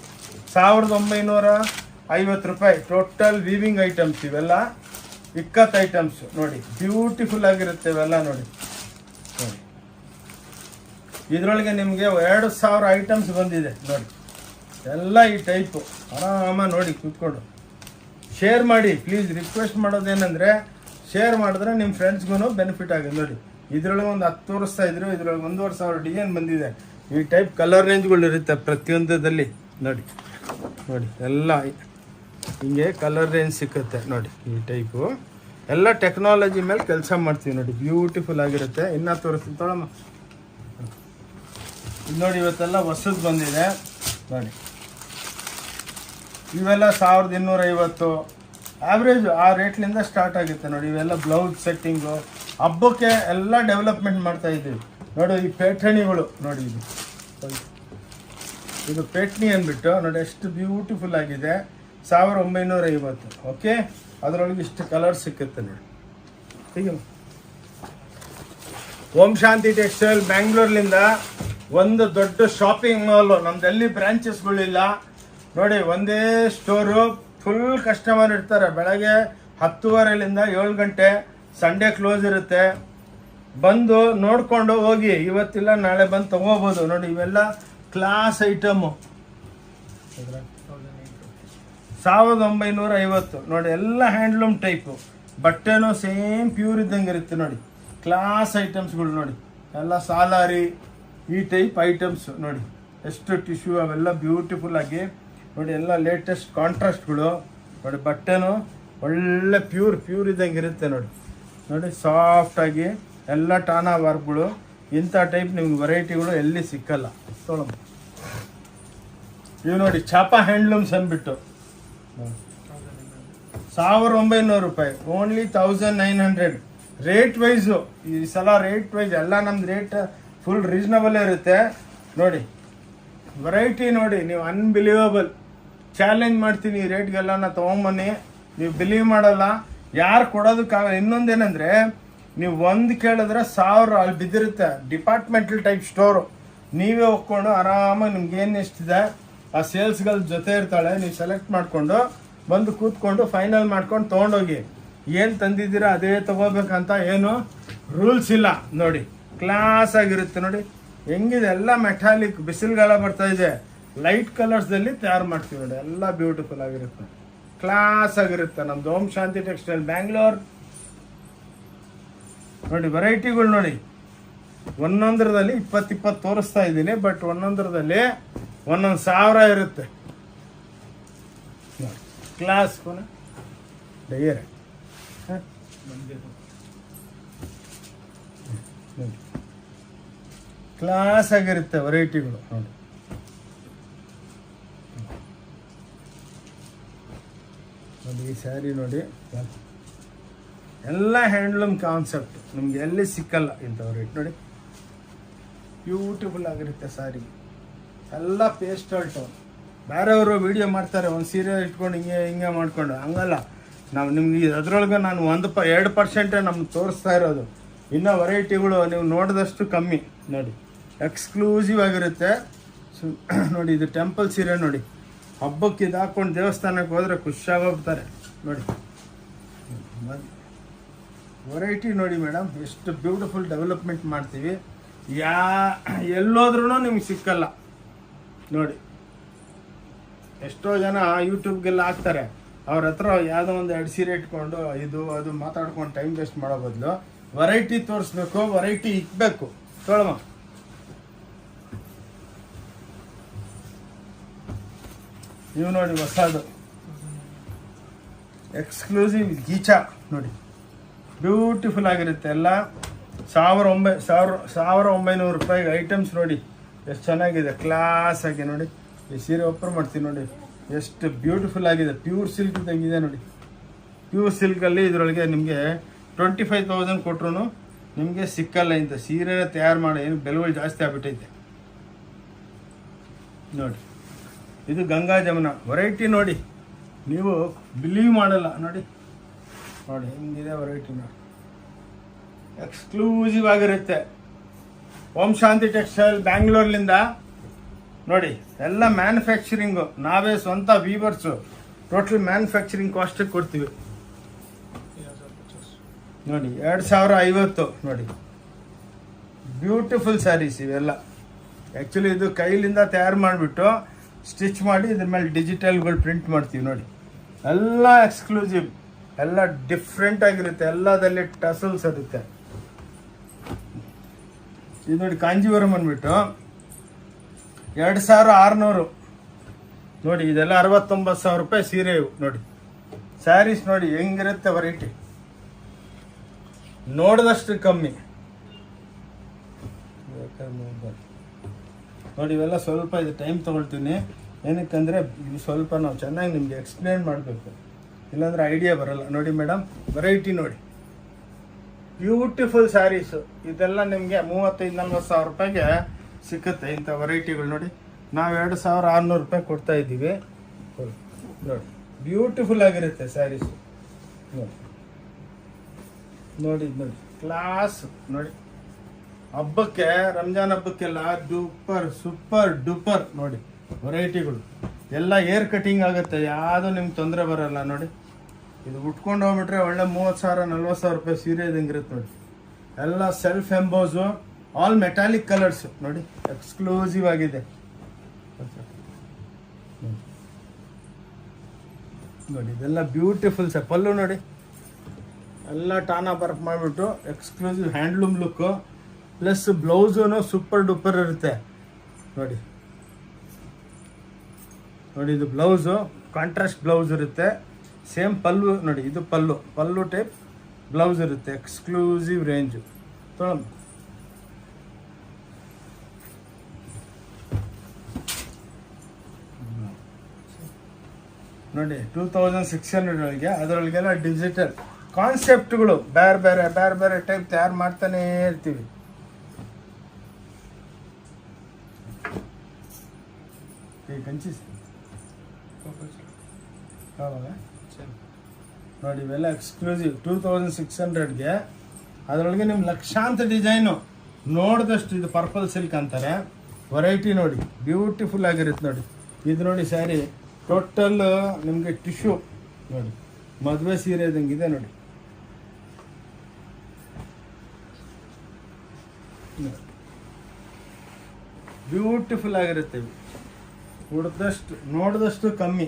1950 ರೂಪಾಯಿ ಟೋಟಲ್ ವೀವಿಂಗ್ ಐಟಮ್ಸ್. ಇವೆಲ್ಲ ಇಕ್ಕತ್ತು ಐಟಮ್ಸು ನೋಡಿ, ಬ್ಯೂಟಿಫುಲ್ ಆಗಿರುತ್ತೆ ಇವೆಲ್ಲ ನೋಡಿ. ನೋಡಿ ಇದರೊಳಗೆ ನಿಮಗೆ 2000 ಐಟಮ್ಸ್ ಬಂದಿದೆ ನೋಡಿ. ಎಲ್ಲ ಈ ಟೈಪು ಆರಾಮ ನೋಡಿ ಕೂತ್ಕೊಂಡು ಶೇರ್ ಮಾಡಿ ಪ್ಲೀಸ್. ರಿಕ್ವೆಸ್ಟ್ ಮಾಡೋದೇನೆಂದರೆ ಶೇರ್ ಮಾಡಿದ್ರೆ ನಿಮ್ಮ ಫ್ರೆಂಡ್ಸ್ಗೂ ಬೆನಿಫಿಟ್ ಆಗಿದೆ ನೋಡಿ. ಇದರೊಳಗೆ ಒಂದು 10 ತೋರಿಸ್ತಾ ಇದ್ರು, ಇದರೊಳಗೆ 1500 ಡಿಸೈನ್ ಬಂದಿದೆ. ಈ ಟೈಪ್ ಕಲರ್ ರೇಂಜ್ಗಳು ಇರುತ್ತೆ ಪ್ರತಿಯೊಂದರಲ್ಲಿ ನೋಡಿ. ನೋಡಿ ಎಲ್ಲ ಹಿಂಗೆ ಕಲರ್ ರೇಂಜ್ ಸಿಕ್ಕುತ್ತೆ ನೋಡಿ. ಈ ಟೈಪು ಎಲ್ಲ ಟೆಕ್ನಾಲಜಿ ಮೇಲೆ ಕೆಲಸ ಮಾಡ್ತೀವಿ ನೋಡಿ, ಬ್ಯೂಟಿಫುಲ್ ಆಗಿರುತ್ತೆ. ಇನ್ನೂ ತೋರಿಸ್ತೀನಿ ತೊಳಮ್ಮ. ಇದು ನೋಡಿ ಇವತ್ತೆಲ್ಲ ಹೊಸದು ಬಂದಿದೆ ನೋಡಿ. ಇವೆಲ್ಲ 1250 ಆವ್ರೇಜ್ ಆ ರೇಟ್ಲಿಂದ ಸ್ಟಾರ್ಟ್ ಆಗುತ್ತೆ ನೋಡಿ. ಇವೆಲ್ಲ ಬ್ಲೌಸ್ ಸೆಟ್ಟಿಂಗು ಹಬ್ಬಕ್ಕೆ ಎಲ್ಲ ಡೆವಲಪ್ಮೆಂಟ್ ಮಾಡ್ತಾ ಇದ್ದೀವಿ ನೋಡಿ. ಈ ಪೇಠಣಿಗಳು ನೋಡಿ, ಇದು ಪೇಟ್ನಿ ಅಂದ್ಬಿಟ್ಟು ನೋಡಿ ಎಷ್ಟು ಬ್ಯೂಟಿಫುಲ್ ಆಗಿದೆ. 1950 ಓಕೆ. ಅದರೊಳಗೆ ಇಷ್ಟು ಕಲರ್ ಸಿಕ್ಕುತ್ತೆ ನೋಡಿ. ಹೀಗೆ ಓಂ ಶಾಂತಿ ಟೆಕ್ಸ್ಟೈಲ್ ಬ್ಯಾಂಗ್ಳೂರ್ಲಿಂದ ಒಂದು ದೊಡ್ಡ ಶಾಪಿಂಗ್ ಮಾಲು. ನಮ್ದೆಲ್ಲಿ ಬ್ರಾಂಚಸ್ಗಳಿಲ್ಲ ನೋಡಿ, ಒಂದೇ ಸ್ಟೋರು. ಫುಲ್ ಕಸ್ಟಮರ್ ಇರ್ತಾರೆ. ಬೆಳಗ್ಗೆ 10:30ಲಿಂದ 7 ಗಂಟೆ. ಸಂಡೇ ಕ್ಲೋಸ್ ಇರುತ್ತೆ. ಬಂದು ನೋಡಿಕೊಂಡು ಹೋಗಿ, ಇವತ್ತಿಲ್ಲ ನಾಳೆ ಬಂದು ತೊಗೋಬೋದು ನೋಡಿ. ಇವೆಲ್ಲ ಕ್ಲಾಸ್ ಐಟಮು 1950 ನೋಡಿ. ಎಲ್ಲ ಹ್ಯಾಂಡ್ಲೂಮ್ ಟೈಪು. ಬಟ್ಟೆನೂ ಸೇಮ್ ಪ್ಯೂರ್ ಇದ್ದಂಗೆ ಇರುತ್ತೆ ನೋಡಿ. ಕ್ಲಾಸ್ ಐಟಮ್ಸ್ಗಳು ನೋಡಿ, ಎಲ್ಲ ಸಾಲಾರಿ ಈ ಟೈಪ್ ಐಟಮ್ಸ್ ನೋಡಿ. ಎಷ್ಟು ಟಿಶ್ಯೂ ಅವೆಲ್ಲ ಬ್ಯೂಟಿಫುಲ್ ಆಗಿ ನೋಡಿ. ಎಲ್ಲ ಲೇಟೆಸ್ಟ್ ಕಾಂಟ್ರಾಸ್ಟ್ಗಳು ನೋಡಿ. ಬಟ್ಟೆನೂ ಒಳ್ಳೆ ಪ್ಯೂರ್ ಇದ್ದಂಗೆ ಇರುತ್ತೆ ನೋಡಿ. ನೋಡಿ ಸಾಫ್ಟಾಗಿ ಎಲ್ಲ ಟಾನಾ ವರ್ಕ್ಗಳು. ಇಂಥ ಟೈಪ್ ನಿಮ್ಗೆ ವೆರೈಟಿಗಳು ಎಲ್ಲಿ ಸಿಕ್ಕಲ್ಲ. ತೊಗೊಳಮ್ಮ. ಇವು ನೋಡಿ ಚಾಪಾ ಹ್ಯಾಂಡ್ಲೂಮ್ಸ್ ಅಂದ್ಬಿಟ್ಟು 1900 ರೂಪಾಯಿ, ಓನ್ಲಿ 1900. ರೇಟ್ ವೈಸು ಈ ಸಲ ರೇಟ್ ವೈಸ್ ಎಲ್ಲ ನಮ್ದು ರೇಟ್ ಫುಲ್ ರೀಸನಬಲ್ ಇರುತ್ತೆ ನೋಡಿ. ವೆರೈಟಿ ನೋಡಿ, ನೀವು ಅನ್ಬಿಲೀವಬಲ್. ಚಾಲೆಂಜ್ ಮಾಡ್ತೀನಿ ಈ ರೇಟ್ಗೆಲ್ಲ ನಾ ತೊಗೊಂಬನ್ನಿ, ನೀವು ಬಿಲೀವ್ ಮಾಡಲ್ಲ. ಯಾರು ಕೊಡೋದಕ್ಕಾಗಲ್ಲ. ಇನ್ನೊಂದೇನೆಂದರೆ ನೀವು ಒಂದು ಕೇಳಿದ್ರೆ 1000 ಅಲ್ಲಿ ಬಿದ್ದಿರುತ್ತೆ. Departmental type store. ನೀವೇ ಹೋಗ್ಕೊಂಡು ಆರಾಮಾಗಿ ನಿಮ್ಗೆ ಏನು ಎಷ್ಟಿದೆ ಆ ಸೇಲ್ಸ್ಗಳ ಜೊತೆ ಇರ್ತಾಳೆ. ನೀವು ಸೆಲೆಕ್ಟ್ ಮಾಡಿಕೊಂಡು ಬಂದು ಕೂತ್ಕೊಂಡು ಫೈನಲ್ ಮಾಡ್ಕೊಂಡು ತೊಗೊಂಡೋಗಿ. ಏನು ತಂದಿದ್ದೀರಾ ಅದೇ ತೊಗೋಬೇಕಂತ ಏನು ರೂಲ್ಸ್ ಇಲ್ಲ ನೋಡಿ. ಕ್ಲಾಸ್ ಆಗಿರುತ್ತೆ ನೋಡಿ. ಹೆಂಗಿದೆ ಎಲ್ಲ ಮೆಟಾಲಿಕ್. ಬಿಸಿಲುಗಾಲ ಬರ್ತಾ ಇದೆ, ಲೈಟ್ ಕಲರ್ಸ್ದಲ್ಲಿ ತಯಾರು ಮಾಡ್ತೀವಿ ನೋಡಿ. ಎಲ್ಲ ಬ್ಯೂಟಿಫುಲ್ ಆಗಿರುತ್ತೆ, ಕ್ಲಾಸ್ ಆಗಿರುತ್ತೆ. ನಮ್ದು ಓಂ ಶಾಂತಿ ಟೆಕ್ಸ್ಟೈಲ್ ಬ್ಯಾಂಗ್ಳೂರ್ ನೋಡಿ. ವೆರೈಟಿಗಳು ನೋಡಿ, ಒಂದೊಂದರದಲ್ಲಿ 20 ತೋರಿಸ್ತಾ ಇದ್ದೀನಿ. ಬಟ್ ಒಂದೊಂದರದಲ್ಲಿ 1000 ಇರುತ್ತೆ ನೋಡಿ. ಕ್ಲಾಸ್ ಡೈರೆ ಕ್ಲಾಸ್ ಆಗಿರುತ್ತೆ ವೆರೈಟಿಗಳು ನೋಡಿ. ನೋಡಿ ಈ ಸ್ಯಾರಿ ನೋಡಿ, ಎಲ್ಲ ಹ್ಯಾಂಡ್ಲೂಮ್ ಕಾನ್ಸೆಪ್ಟ್. ನಿಮ್ಗೆ ಎಲ್ಲಿ ಸಿಕ್ಕಲ್ಲ ಇಂಥ ರೇಟ್ ನೋಡಿ. ಬ್ಯೂಟಿಫುಲ್ ಆಗಿರುತ್ತೆ ಸ್ಯಾರಿ. ಎಲ್ಲ ಪೇಸ್ಟಲ್ ಟೋನ್. ಬೇರೆಯವರು ವಿಡಿಯೋ ಮಾಡ್ತಾರೆ ಒಂದು ಸೀರೆ ಇಟ್ಕೊಂಡು ಹಿಂಗೆ ಮಾಡ್ಕೊಂಡು. ಹಂಗಲ್ಲ, ನಾವು ನಿಮ್ಗೆ ಅದರೊಳಗೆ ನಾನು 2% ನಮ್ಗೆ ತೋರಿಸ್ತಾ ಇರೋದು. ಇನ್ನೂ ವೆರೈಟಿಗಳು ನೀವು ನೋಡಿದಷ್ಟು ಕಮ್ಮಿ ನೋಡಿ. ಎಕ್ಸ್ಕ್ಲೂಸಿವ್ ಆಗಿರುತ್ತೆ. ನೋಡಿ ಇದು ಟೆಂಪಲ್ ಸೀರೆ ನೋಡಿ, ಹಬ್ಬಕ್ಕೆ ಇದು ಹಾಕ್ಕೊಂಡು ದೇವಸ್ಥಾನಕ್ಕೆ ಹೋದರೆ ಖುಷಿಯಾಗೋಗ್ತಾರೆ ನೋಡಿ. ವೆರೈಟಿ ನೋಡಿ ಮೇಡಮ್, ಎಷ್ಟು ಬ್ಯೂಟಿಫುಲ್ ಡೆವಲಪ್ಮೆಂಟ್ ಮಾಡ್ತೀವಿ, ಎಲ್ಲೋದ್ರೂ ನಿಮ್ಗೆ ಸಿಕ್ಕಲ್ಲ ನೋಡಿ. ಎಷ್ಟೋ ಜನ ಯೂಟ್ಯೂಬ್ಗೆಲ್ಲ ಹಾಕ್ತಾರೆ, ಅವ್ರ ಹತ್ರ ಯಾವುದೋ ಒಂದು 2 ಸೀರೆ ಇಟ್ಕೊಂಡು ಇದು ಅದು ಮಾತಾಡ್ಕೊಂಡು ಟೈಮ್ ವೇಸ್ಟ್ ಮಾಡೋ ಬದಲು ವೆರೈಟಿ ತೋರಿಸ್ಬೇಕು, ವೆರೈಟಿ ಇಕ್ಬೇಕು. ತೊಳಮ್ಮ ನೀವು ನೋಡಿ, ಹೊಸದು ಎಕ್ಸ್ಕ್ಲೂಸಿವ್ ಗೀಚಾ ನೋಡಿ, ಬ್ಯೂಟಿಫುಲ್ ಆಗಿರುತ್ತೆ ಎಲ್ಲ. 1900 ರೂಪಾಯಿಗೆ ಐಟಮ್ಸ್ ನೋಡಿ, ಎಷ್ಟು ಚೆನ್ನಾಗಿದೆ, ಕ್ಲಾಸ್ ಆಗಿ ನೋಡಿ. ಈ ಸೀರೆ ಓಪನ್ ಮಾಡ್ತೀನಿ ನೋಡಿ, ಎಷ್ಟು ಬ್ಯೂಟಿಫುಲ್ ಆಗಿದೆ, ಪ್ಯೂರ್ ಸಿಲ್ಕ್ ಇದ್ದಂಗಿದೆ ನೋಡಿ. ಪ್ಯೂರ್ ಸಿಲ್ಕಲ್ಲಿ ಇದರೊಳಗೆ ನಿಮಗೆ 25,000 ಕೊಟ್ರು ನಿಮಗೆ ಸಿಕ್ಕಲ್ಲ ಇಂಥ ಸೀರೆನ ತಯಾರು ಮಾಡಿ. ಏನು ಬೆಲೆಗಳು ಜಾಸ್ತಿ ಆಗ್ಬಿಟ್ಟೈತೆ ನೋಡಿ. ಇದು ಗಂಗಾ ಜಮುನ ವೆರೈಟಿ ನೋಡಿ, ನೀವು ಬಿಲೀವ್ ಮಾಡಲ್ಲ ನೋಡಿ. ನೋಡಿ ಹಿಂಗಿದೆ ವೆರೈಟಿ ನೋಡಿ, ಎಕ್ಸ್ಕ್ಲೂಸಿವ್ ಆಗಿರುತ್ತೆ. ಓಂ ಶಾಂತಿ ಟೆಕ್ಸ್ಟೈಲ್ ಬ್ಯಾಂಗ್ಳೂರ್ಲಿಂದ ನೋಡಿ, ಎಲ್ಲ ಮ್ಯಾನುಫ್ಯಾಕ್ಚರಿಂಗು ನಾವೇ ಸ್ವಂತ ವೀವರ್ಸು. ಟೋಟಲ್ ಮ್ಯಾನುಫ್ಯಾಕ್ಚರಿಂಗ್ ಕಾಸ್ಟಿಗೆ ಕೊಡ್ತೀವಿ ನೋಡಿ. 2050 ನೋಡಿ, ಬ್ಯೂಟಿಫುಲ್ ಸ್ಯಾರೀಸ್ ಇವೆಲ್ಲ. ಆ್ಯಕ್ಚುಲಿ ಇದು ಕೈಲಿಂದ ತಯಾರು ಮಾಡಿಬಿಟ್ಟು ಸ್ಟಿಚ್ ಮಾಡಿ ಇದ್ರ ಮೇಲೆ ಡಿಜಿಟಲ್ಗಳು ಪ್ರಿಂಟ್ ಮಾಡ್ತೀವಿ ನೋಡಿ. ಎಲ್ಲ ಎಕ್ಸ್ಕ್ಲೂಸಿವ್, ಎಲ್ಲ ಡಿಫ್ರೆಂಟ್ ಆಗಿರುತ್ತೆ, ಎಲ್ಲದಲ್ಲಿ ಟಸಲ್ಸ್ ಇರುತ್ತೆ. ಇದು ನೋಡಿ ಕಾಂಜೀವರಂ ಅಂದ್ಬಿಟ್ಟು 2600 ನೋಡಿ. ಇದೆಲ್ಲ 69,000 ರೂಪಾಯಿ ಸೀರೆ ಇವು ನೋಡಿ. ಸ್ಯಾರೀಸ್ ನೋಡಿ ಹೆಂಗಿರುತ್ತೆ, ವೆರೈಟಿ ನೋಡಿದಷ್ಟು ಕಮ್ಮಿ ನೋಡಿ. ಇವೆಲ್ಲ ಸ್ವಲ್ಪ ಇದು ಟೈಮ್ ತೊಗೊಳ್ತೀನಿ, ಏನಕ್ಕಂದರೆ ಇದು ಸ್ವಲ್ಪ ನಾವು ಚೆನ್ನಾಗಿ ನಿಮಗೆ ಎಕ್ಸ್ಪ್ಲೇನ್ ಮಾಡಬೇಕು, ಇಲ್ಲಾಂದರೆ ಐಡಿಯಾ ಬರಲ್ಲ ನೋಡಿ. ಮೇಡಮ್ ವೆರೈಟಿ ನೋಡಿ, ಬ್ಯೂಟಿಫುಲ್ ಸ್ಯಾರೀಸು. ಇದೆಲ್ಲ ನಿಮಗೆ 35,000-40 ಸಾವಿರ ರೂಪಾಯಿಗೆ ಸಿಕ್ಕುತ್ತೆ ಇಂಥ ವೆರೈಟಿಗಳು ನೋಡಿ. ನಾವು 2,600 ರೂಪಾಯಿ ಕೊಡ್ತಾ ಇದ್ದೀವಿ ನೋಡಿ. ಬ್ಯೂಟಿಫುಲ್ ಆಗಿರುತ್ತೆ ಸ್ಯಾರೀಸು ನೋಡಿ. ನೋಡಿ ನೋಡಿ ಕ್ಲಾಸ್ ನೋಡಿ. ಹಬ್ಬಕ್ಕೆ, ರಂಜಾನ್ ಹಬ್ಬಕ್ಕೆಲ್ಲ ಸೂಪರ್ ಡೂಪರ್ ನೋಡಿ ವೆರೈಟಿಗಳು. ಎಲ್ಲ ಏರ್ ಕಟಿಂಗ್ ಆಗುತ್ತೆ, ಯಾವುದು ನಿಮ್ಗೆ ತೊಂದರೆ ಬರಲ್ಲ ನೋಡಿ. ಇದು ಉಟ್ಕೊಂಡು ಹೋಗ್ಬಿಟ್ರೆ ಒಳ್ಳೆ 30,000-40,000 ರೂಪಾಯಿ ಸೀರೆ ಇದಂಗಿರುತ್ತೆ ನೋಡಿ. ಎಲ್ಲ self emboss, all metallic colours ನೋಡಿ, ಎಕ್ಸ್ಕ್ಲೂಸಿವ್ ಆಗಿದೆ ನೋಡಿ. ಇದೆಲ್ಲ ಬ್ಯೂಟಿಫುಲ್ ಪಲ್ಲು ನೋಡಿ, ಎಲ್ಲ ಟಾನಾ ಬರ್ಕ್ ಮಾಡಿಬಿಟ್ಟು exclusive handloom look, plus blouse super duper ಇರುತ್ತೆ ನೋಡಿ. ನೋಡಿ ಇದು ಬ್ಲೌಸು, ಕಾಂಟ್ರಾಸ್ಟ್ ಬ್ಲೌಸ್ ಇರುತ್ತೆ. ಸೇಮ್ ಪಲ್ಲು ನೋಡಿ, ಇದು ಪಲ್ಲು ಟೈಪ್ ಬ್ಲೌಸ್ ಇರುತ್ತೆ. ಎಕ್ಸ್ಕ್ಲೂಸಿವ್ ರೇಂಜು ತೊಗೊಂಡು ನೋಡಿ. 2600 ಒಳಗೆ ಅದರೊಳಗೆಲ್ಲ ಡಿಜಿಟಲ್ ಕಾನ್ಸೆಪ್ಟ್ಗಳು ಬೇರೆ ಬೇರೆ ಟೈಪ್ ತಯಾರು ಮಾಡ್ತಾನೆ ಇರ್ತೀವಿ. ನೋಡಿ ಇವೆಲ್ಲ ಎಕ್ಸ್ಕ್ಲೂಸಿವ್ 2600ಗೆ. ಅದರೊಳಗೆ ನಿಮ್ಗೆ ಲಕ್ಷಾಂತರ ಡಿಸೈನು ನೋಡಿದಷ್ಟು. ಇದು ಪರ್ಪಲ್ ಸಿಲ್ಕ್ ಅಂತಾರೆ ವೆರೈಟಿ ನೋಡಿ, ಬ್ಯೂಟಿಫುಲ್ ಆಗಿರುತ್ತೆ ನೋಡಿ. ಇದು ನೋಡಿ ಸ್ಯಾರಿ ಟೋಟಲ್ ನಿಮಗೆ ಟಿಶ್ಯೂ ನೋಡಿ, ಮದುವೆ ಸೀರೆ ಇದ್ದಂಗಿದೆ ನೋಡಿ. ಬ್ಯೂಟಿಫುಲ್ ಆಗಿರುತ್ತೆ ಇವು, ಉಡ್ದಷ್ಟು ನೋಡಿದಷ್ಟು ಕಮ್ಮಿ.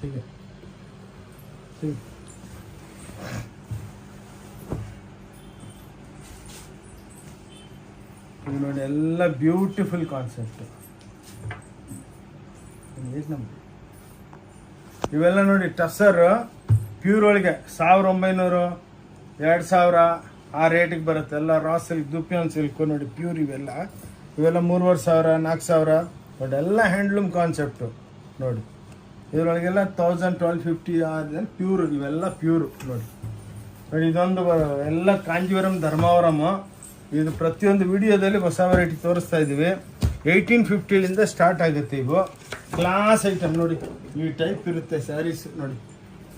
ಹೀಗೆ ಇದು ನೋಡಿ, ಎಲ್ಲ ಬ್ಯೂಟಿಫುಲ್ ಕಾನ್ಸೆಪ್ಟ್. ಇವೆಲ್ಲ ನೋಡಿ ಟಸರ್ ಪ್ಯೂರ್ ಒಳಗೆ 1900, 2000 ಆ ರೇಟಿಗೆ ಬರುತ್ತೆ. ಎಲ್ಲ ರಾ ಸಿಲ್ಕ್, ದುಪಿಯಾನ್ ಸಿಲ್ಕು ನೋಡಿ, ಪ್ಯೂರ್. ಇವೆಲ್ಲ 3,500, 4,000 ನೋಡಿ. ಎಲ್ಲ ಹ್ಯಾಂಡ್ಲೂಮ್ ಕಾನ್ಸೆಪ್ಟು ನೋಡಿ. ಇದರೊಳಗೆಲ್ಲ 1000, 1250 ಪ್ಯೂರ್. ಇವೆಲ್ಲ ಪ್ಯೂರು ನೋಡಿ. ನೋಡಿ ಇದೊಂದು ಎಲ್ಲ ಕಾಂಜೀವರಂ, ಧರ್ಮಾವರಂ. ಇದು ಪ್ರತಿಯೊಂದು ವಿಡಿಯೋದಲ್ಲಿ ಹೊಸ ವೆರೈಟಿ ತೋರಿಸ್ತಾ ಇದ್ದೀವಿ. 1850 ಸ್ಟಾರ್ಟ್ ಆಗುತ್ತೆ. ಇವು ಕ್ಲಾಸ್ ಐಟಮ್ ನೋಡಿ, ಈ ಟೈಪ್ ಇರುತ್ತೆ ಸ್ಯಾರೀಸ್ ನೋಡಿ,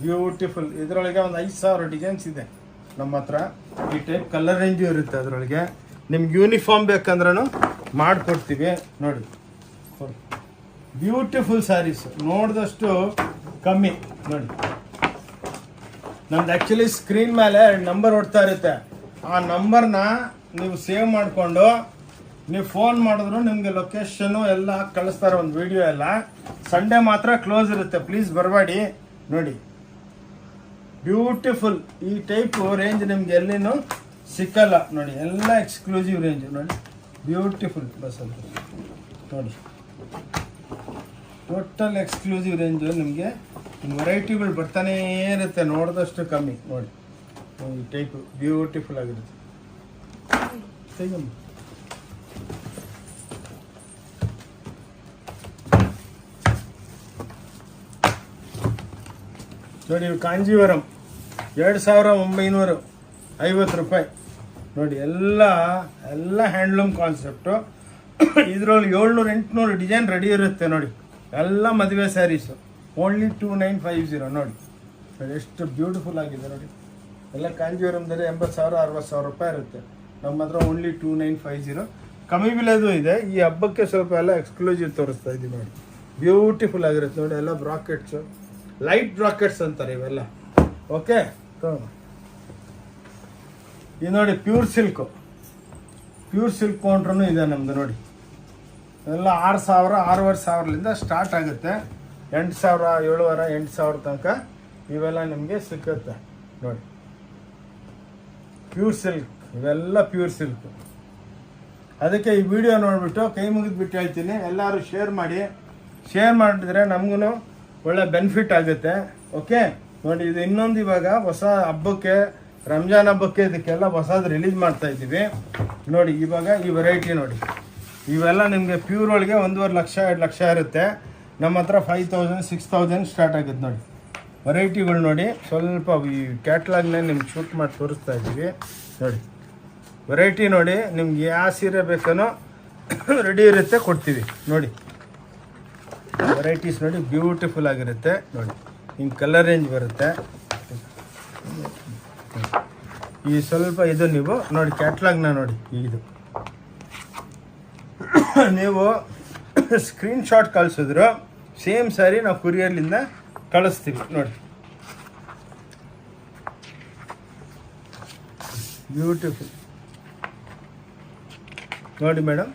ಬ್ಯೂಟಿಫುಲ್. ಇದರೊಳಗೆ ಒಂದು 5,000 ಡಿಸೈನ್ಸ್ ಇದೆ ನಮ್ಮ ಹತ್ರ ಈ ಟೈಪ್ ಕಲರ್ ರೇಂಜು ಇರುತ್ತೆ ಅದರೊಳಗೆ. ನಿಮ್ಗೆ ಯೂನಿಫಾರ್ಮ್ ಬೇಕಂದ್ರೂ ಮಾಡಿಕೊಡ್ತೀವಿ ನೋಡಿ. ಬ್ಯೂಟಿಫುಲ್ ಸ್ಯಾರೀಸ್ ನೋಡಿದಷ್ಟು ಕಮ್ಮಿ ನೋಡಿ. ನಮ್ದು ಆ್ಯಕ್ಚುಲಿ ಸ್ಕ್ರೀನ್ ಮೇಲೆ ನಂಬರ್ ಓಡ್ತಾ ಇರುತ್ತೆ. ಆ ನಂಬರ್ನ ನೀವು ಸೇವ್ ಮಾಡಿಕೊಂಡು ನೀವು ಫೋನ್ ಮಾಡಿದ್ರು ನಿಮಗೆ ಲೊಕೇಶನ್ನು ಎಲ್ಲ ಕಳಿಸ್ತಾರೆ, ಒಂದು ವಿಡಿಯೋ ಎಲ್ಲ. ಸಂಡೇ ಮಾತ್ರ ಕ್ಲೋಸ್ ಇರುತ್ತೆ, ಪ್ಲೀಸ್ ಬರಬೇಡಿ ನೋಡಿ. ಬ್ಯೂಟಿಫುಲ್ ಈ ಟೈಪ್ ರೇಂಜ್ ನಿಮ್ಗೆ ಎಲ್ಲಿನೂ ಸಿಕ್ಕಲ್ಲ ನೋಡಿ. ಎಲ್ಲ ಎಕ್ಸ್ಕ್ಲೂಸಿವ್ ರೇಂಜ್ ನೋಡಿ. ಬ್ಯೂಟಿಫುಲ್ ಬಸ್ ಅಂತ ನೋಡಿ. ಟೋಟಲ್ ಎಕ್ಸ್ಕ್ಲೂಸಿವ್ ರೇಂಜು ನಿಮಗೆ ವೆರೈಟಿಗಳು ಬರ್ತಾನೇ ಇರುತ್ತೆ, ನೋಡಿದಷ್ಟು ಕಮ್ಮಿ ನೋಡಿ. ಈ ಟೈಪು ಬ್ಯೂಟಿಫುಲ್ ಆಗಿರುತ್ತೆ. ನೋಡಿ ಇವು ಕಾಂಜೀವರಂ 2950 ರೂಪಾಯಿ ನೋಡಿ. ಎಲ್ಲ ಹ್ಯಾಂಡ್ಲೂಮ್ ಕಾನ್ಸೆಪ್ಟು. ಇದರಲ್ಲಿ 700-800 ಡಿಸೈನ್ ರೆಡಿ ಇರುತ್ತೆ ನೋಡಿ. ಎಲ್ಲ ಮದುವೆ ಸ್ಯಾರೀಸು. ಓನ್ಲಿ 2950 ನೋಡಿ. ಎಷ್ಟು ಬ್ಯೂಟಿಫುಲ್ ಆಗಿದೆ ನೋಡಿ. ಎಲ್ಲ ಕಾಂಜೀವರಂದಲ್ಲಿ 80,000-60,000 ರೂಪಾಯಿ ಇರುತ್ತೆ. ನಮ್ಮ ಹತ್ರ ಓನ್ಲಿ 2950. ಕಮ್ಮಿ ಬೆಲೆದು ಇದೆ. ಈ ಹಬ್ಬಕ್ಕೆ ಸ್ವಲ್ಪ ಎಲ್ಲ ಎಕ್ಸ್ಕ್ಲೂಸಿವ್ ತೋರಿಸ್ತಾ ಇದ್ದೀವಿ ನೋಡಿ. ಬ್ಯೂಟಿಫುಲ್ ಆಗಿರುತ್ತೆ ನೋಡಿ. ಎಲ್ಲ ಬ್ರಾಕೆಟ್ಸು, ಲೈಟ್ ಬ್ರಾಕೆಟ್ಸ್ ಅಂತಾರೆ ಇವೆಲ್ಲ. ಓಕೆ, ಇದು ನೋಡಿ ಪ್ಯೂರ್ ಸಿಲ್ಕು. ಪ್ಯೂರ್ ಸಿಲ್ಕ್ ಕೌಂಟ್ರೂ ಇದೆ ನಮ್ಮದು ನೋಡಿ. ಎಲ್ಲ 6,000, 6,500ಲಿಂದ ಸ್ಟಾರ್ಟ್ ಆಗುತ್ತೆ. 8,000, 7,000, 8,000 ತನಕ ಇವೆಲ್ಲ ನಿಮಗೆ ಸಿಕ್ಕುತ್ತೆ ನೋಡಿ. ಪ್ಯೂರ್ ಸಿಲ್ಕ್ ಇವೆಲ್ಲ ಪ್ಯೂರ್ ಸಿಲ್ಕು. ಅದಕ್ಕೆ ಈ ವಿಡಿಯೋ ನೋಡಿಬಿಟ್ಟು ಕೈ ಮುಗಿದ್ಬಿಟ್ಟು ಹೇಳ್ತೀನಿ, ಎಲ್ಲರೂ ಶೇರ್ ಮಾಡಿ. ಶೇರ್ ಮಾಡಿದ್ರೆ ನಮಗೂ ಒಳ್ಳೆ ಬೆನಿಫಿಟ್ ಆಗುತ್ತೆ. ಓಕೆ ನೋಡಿ. ಇದು ಇನ್ನೊಂದು ಇವಾಗ ಹೊಸ ಹಬ್ಬಕ್ಕೆ, ರಂಜಾನ್ ಹಬ್ಬಕ್ಕೆ ಇದಕ್ಕೆಲ್ಲ ಹೊಸದು ರಿಲೀಸ್ ಮಾಡ್ತಾ ಇದ್ದೀವಿ ನೋಡಿ. ಇವಾಗ ಈ ವೆರೈಟಿ ನೋಡಿ. ಇವೆಲ್ಲ ನಿಮಗೆ ಪ್ಯೂರ್ ಒಳಗೆ 1.5 ಲಕ್ಷ 2 ಲಕ್ಷ ಇರುತ್ತೆ. ನಮ್ಮ ಹತ್ರ 5,000 6,000 ಸ್ಟಾರ್ಟ್ ಆಗುತ್ತೆ ನೋಡಿ. ವೆರೈಟಿಗಳು ನೋಡಿ. ಸ್ವಲ್ಪ ಈ ಕ್ಯಾಟ್ಲಾಗ್ನೇ ನಿಮ್ಗೆ ಶೂಟ್ ಮಾಡಿ ತೋರಿಸ್ತಾ ಇದ್ದೀವಿ ನೋಡಿ. ವೆರೈಟಿ ನೋಡಿ. ನಿಮ್ಗೆ ಯಾವ ಸೀರೆ ಬೇಕೋ ರೆಡಿ ಇರುತ್ತೆ, ಕೊಡ್ತೀವಿ ನೋಡಿ. ವೆರೈಟೀಸ್ ನೋಡಿ ಬ್ಯೂಟಿಫುಲ್ ಆಗಿರುತ್ತೆ ನೋಡಿ. ಹಿಂಗೆ ಕಲರ್ ರೇಂಜ್ ಬರುತ್ತೆ. ಈ ಸ್ವಲ್ಪ ಇದು ನೀವು ನೋಡಿ ಕ್ಯಾಟ್ಲಾಗ್ನ ನೋಡಿ. ಇದು ನೀವು ಸ್ಕ್ರೀನ್ಶಾಟ್ ಕಳಿಸಿದ್ರು ಸೇಮ್ ಸ್ಯಾರಿ ನಾವು ಕೊರಿಯರ್ಲಿಂದ ಕಳಿಸ್ತೀವಿ ನೋಡಿ. ಬ್ಯೂಟಿಫುಲ್ ನೋಡಿ ಮೇಡಮ್.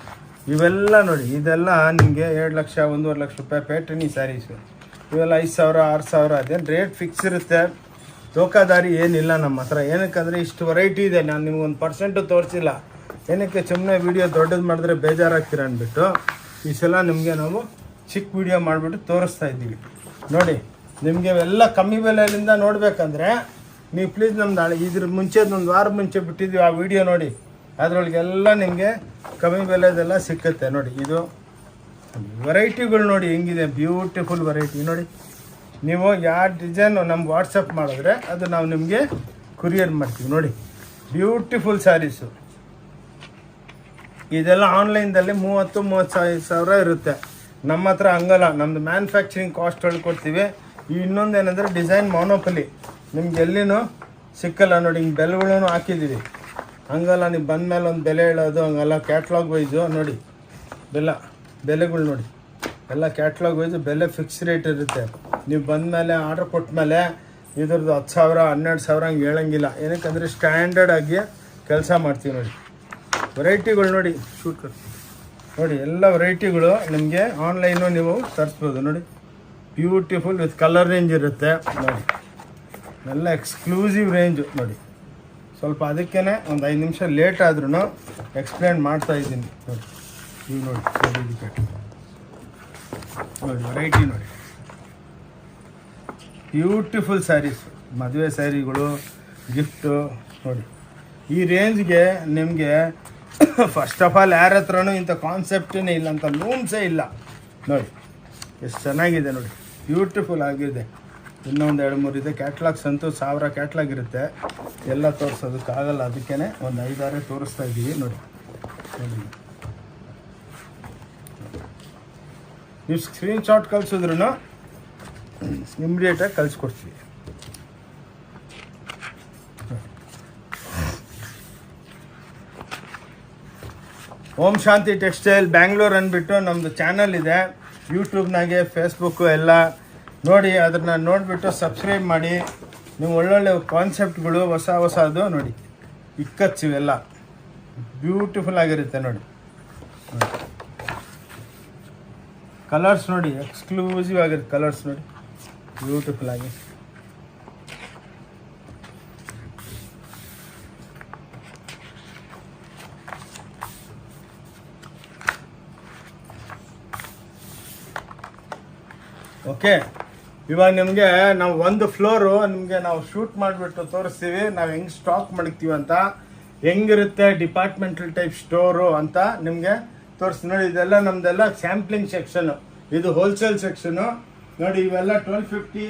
ಇವೆಲ್ಲ ನೋಡಿ. ಇದೆಲ್ಲ ನಿಮಗೆ 2 ಲಕ್ಷ 1.5 ಲಕ್ಷ ರೂಪಾಯಿ ಪ್ಯಾಟರ್ನಿ ಸ್ಯಾರೀಸು. ಇವೆಲ್ಲ 5,000 6,000 ಅದೇನು ರೇಟ್ ಫಿಕ್ಸ್ ಇರುತ್ತೆ. ತೋಕಾದಾರಿ ಏನಿಲ್ಲ ನಮ್ಮ ಹತ್ರ. ಏನಕ್ಕಂದರೆ ಇಷ್ಟು ವೆರೈಟಿ ಇದೆ. ನಾನು ನಿಮ್ಗೊಂದು ಪರ್ಸೆಂಟು ತೋರಿಸಿಲ್ಲ. ಏನಕ್ಕೆ ಸುಮ್ಮನೆ ವೀಡಿಯೋ ದೊಡ್ಡದು ಮಾಡಿದ್ರೆ ಬೇಜಾರಾಗ್ತೀರ ಅಂದ್ಬಿಟ್ಟು ಈ ಸಲ ನಿಮಗೆ ನಾವು ಚಿಕ್ಕ ವೀಡಿಯೋ ಮಾಡಿಬಿಟ್ಟು ತೋರಿಸ್ತಾ ಇದ್ದೀವಿ ನೋಡಿ. ನಿಮಗೆ ಎಲ್ಲ ಕಮ್ಮಿ ಬೆಲೆಯಿಂದ ನೋಡಬೇಕಂದ್ರೆ ನೀವು ಪ್ಲೀಸ್ ನಮ್ದು ಇದ್ರ ಮುಂಚೆ ಒಂದು ವಾರ ಮುಂಚೆ ಬಿಟ್ಟಿದ್ದೀವಿ ಆ ವಿಡಿಯೋ ನೋಡಿ. ಅದರೊಳಗೆಲ್ಲ ನಿಮಗೆ ಕಮ್ಮಿ ಬೆಲೆದೆಲ್ಲ ಸಿಕ್ಕುತ್ತೆ ನೋಡಿ. ಇದು ವೆರೈಟಿಗಳು ನೋಡಿ ಹೆಂಗಿದೆ. ಬ್ಯೂಟಿಫುಲ್ ವೆರೈಟಿ ನೋಡಿ. ನೀವು ಯಾವ ಡಿಸೈನು ನಮ್ಗೆ ವಾಟ್ಸಪ್ ಮಾಡಿದ್ರೆ ಅದು ನಾವು ನಿಮಗೆ ಕೊರಿಯರ್ ಮಾಡ್ತೀವಿ ನೋಡಿ. ಬ್ಯೂಟಿಫುಲ್ ಸ್ಯಾರೀಸು. ಇದೆಲ್ಲ ಆನ್ಲೈನ್ದಲ್ಲಿ 30-35 ಸಾವಿರ ಇರುತ್ತೆ. ನಮ್ಮ ಹತ್ರ ಹಂಗಲ್ಲ. ನಮ್ಮದು ಮ್ಯಾನುಫ್ಯಾಕ್ಚರಿಂಗ್ ಕಾಸ್ಟ್ ಹೇಳ್ಕೊಡ್ತೀವಿ. ಇನ್ನೊಂದು ಏನಂದರೆ ಡಿಸೈನ್ ಮೊನೋಪಲಿ. ನಿಮ್ಗೆ ಎಲ್ಲಿನೂ ಸಿಕ್ಕಲ್ಲ ನೋಡಿ. ಹಿಂಗೆ ಬೆಲೆಗಳೂ ಹಾಕಿದ್ದೀವಿ. ಹಂಗಲ್ಲ ನೀವು ಬಂದ ಮೇಲೆ ಒಂದು ಬೆಲೆ ಹೇಳೋದು ಹಂಗಲ್ಲ. ಕ್ಯಾಟ್ಲಾಗ್ ವೈಸು ನೋಡಿ. ಬೆಲೆಗಳು ನೋಡಿ. ಎಲ್ಲ ಕ್ಯಾಟ್ಲಾಗ್ ವೈಸು ಬೆಲೆ ಫಿಕ್ಸ್ ರೇಟ್ ಇರುತ್ತೆ. ನೀವು ಬಂದ ಮೇಲೆ ಆರ್ಡ್ರ್ ಕೊಟ್ಟ ಮೇಲೆ ಇದ್ರದ್ದು 10,000 12,000 ಹಂಗೆ ಹೇಳಂಗಿಲ್ಲ. ಏನಕ್ಕಂದರೆ ಸ್ಟ್ಯಾಂಡರ್ಡ್ ಆಗಿ ಕೆಲಸ ಮಾಡ್ತೀವಿ ನೋಡಿ. ವೆರೈಟಿಗಳು ನೋಡಿ. ಶೂಟ್ ನೋಡಿ. ಎಲ್ಲ ವೆರೈಟಿಗಳು ನಿಮಗೆ ಆನ್ಲೈನು ನೀವು ತರಿಸ್ಬೋದು ನೋಡಿ. ಬ್ಯೂಟಿಫುಲ್ ವಿತ್ ಕಲರ್ ರೇಂಜ್ ಇರುತ್ತೆ ನೋಡಿ. ಎಲ್ಲ ಎಕ್ಸ್ಕ್ಲೂಸಿವ್ ರೇಂಜು ನೋಡಿ. ಸ್ವಲ್ಪ ಅದಕ್ಕೇ ಒಂದು 5 ನಿಮಿಷ ಲೇಟ್ ಆದ್ರೂ ಎಕ್ಸ್ಪ್ಲೇನ್ ಮಾಡ್ತಾ ಇದ್ದೀನಿ ನೋಡಿ. ಈಗ ನೋಡಿ ನೋಡಿ ವೆರೈಟಿ ನೋಡಿ. ಬ್ಯೂಟಿಫುಲ್ ಸ್ಯಾರೀಸ್, ಮದುವೆ ಸ್ಯಾರಿಗಳು, ಗಿಫ್ಟು ನೋಡಿ. ಈ ರೇಂಜ್ಗೆ ನಿಮಗೆ ಫಸ್ಟ್ ಆಫ್ ಆಲ್ ಯಾರ ಹತ್ರನೂ ಇಂಥ ಕಾನ್ಸೆಪ್ಟೇ ಇಲ್ಲ, ಅಂತ ಲೂಮ್ಸೇ ಇಲ್ಲ ನೋಡಿ. ಎಷ್ಟು ಚೆನ್ನಾಗಿದೆ ನೋಡಿ. ಬ್ಯೂಟಿಫುಲ್ ಆಗಿದೆ. ಇನ್ನೊಂದು 2-3 ಇದೆ. ಕ್ಯಾಟ್ಲಾಗ್ಸ್ ಅಂತೂ 1000 ಕ್ಯಾಟ್ಲಾಗ್ ಇರುತ್ತೆ. ಎಲ್ಲ ತೋರಿಸೋದಕ್ಕಾಗಲ್ಲ. ಅದಕ್ಕೇ ಒಂದು 5-6 ತೋರಿಸ್ತಾ ಇದ್ದೀವಿ ನೋಡಿ. ನೀವು ಸ್ಕ್ರೀನ್ಶಾಟ್ ಕಳಿಸಿದ್ರು ಇಮ್ಮಿಡಿಯೇಟಾಗಿ ಕಳಿಸ್ಕೊಡ್ತೀವಿ. ಓಂ ಶಾಂತಿ ಟೆಕ್ಸ್ಟೈಲ್ ಬ್ಯಾಂಗ್ಳೂರ್ ಅಂದ್ಬಿಟ್ಟು ನಮ್ಮದು ಚಾನಲ್ ಇದೆ ಯೂಟ್ಯೂಬ್ನಾಗೆ ಫೇಸ್ಬುಕ್ಕು ಎಲ್ಲ ನೋಡಿ, ಅದನ್ನು ನೋಡಿಬಿಟ್ಟು ಸಬ್ಸ್ಕ್ರೈಬ್ ಮಾಡಿ. ನೀವು ಒಳ್ಳೊಳ್ಳೆ ಕಾನ್ಸೆಪ್ಟ್ಗಳು ಹೊಸದು ನೋಡಿ, ಇಕ್ಕಚ್ಚು ಇವೆಲ್ಲ ಬ್ಯೂಟಿಫುಲ್ ಆಗಿರುತ್ತೆ ನೋಡಿ. ಕಲರ್ಸ್ ನೋಡಿ, ಎಕ್ಸ್ಕ್ಲೂಸಿವ್ ಆಗಿರುತ್ತೆ ಕಲರ್ಸ್ ನೋಡಿ, ಬ್ಯೂಟಿಫುಲ್ ಆಗಿ. ಓಕೆ, ಇವಾಗ ನಿಮಗೆ ನಾವು ಒಂದು ಫ್ಲೋರು ನಿಮಗೆ ನಾವು ಶೂಟ್ ಮಾಡಿಬಿಟ್ಟು ತೋರಿಸ್ತೀವಿ, ನಾವು ಹೆಂಗೆ ಸ್ಟಾಕ್ ಮಾಡ್ತೀವಿ ಅಂತ, ಹೆಂಗಿರುತ್ತೆ ಡಿಪಾರ್ಟ್ಮೆಂಟಲ್ ಟೈಪ್ ಸ್ಟೋರು ಅಂತ ನಿಮಗೆ ತೋರಿಸ್ತೀವಿ ನೋಡಿ. ಇದೆಲ್ಲ ನಮ್ದೆಲ್ಲ ಸ್ಯಾಂಪ್ಲಿಂಗ್ ಸೆಕ್ಷನು, ಇದು ಹೋಲ್ಸೇಲ್ ಸೆಕ್ಷನು ನೋಡಿ. ಇವೆಲ್ಲ 1250,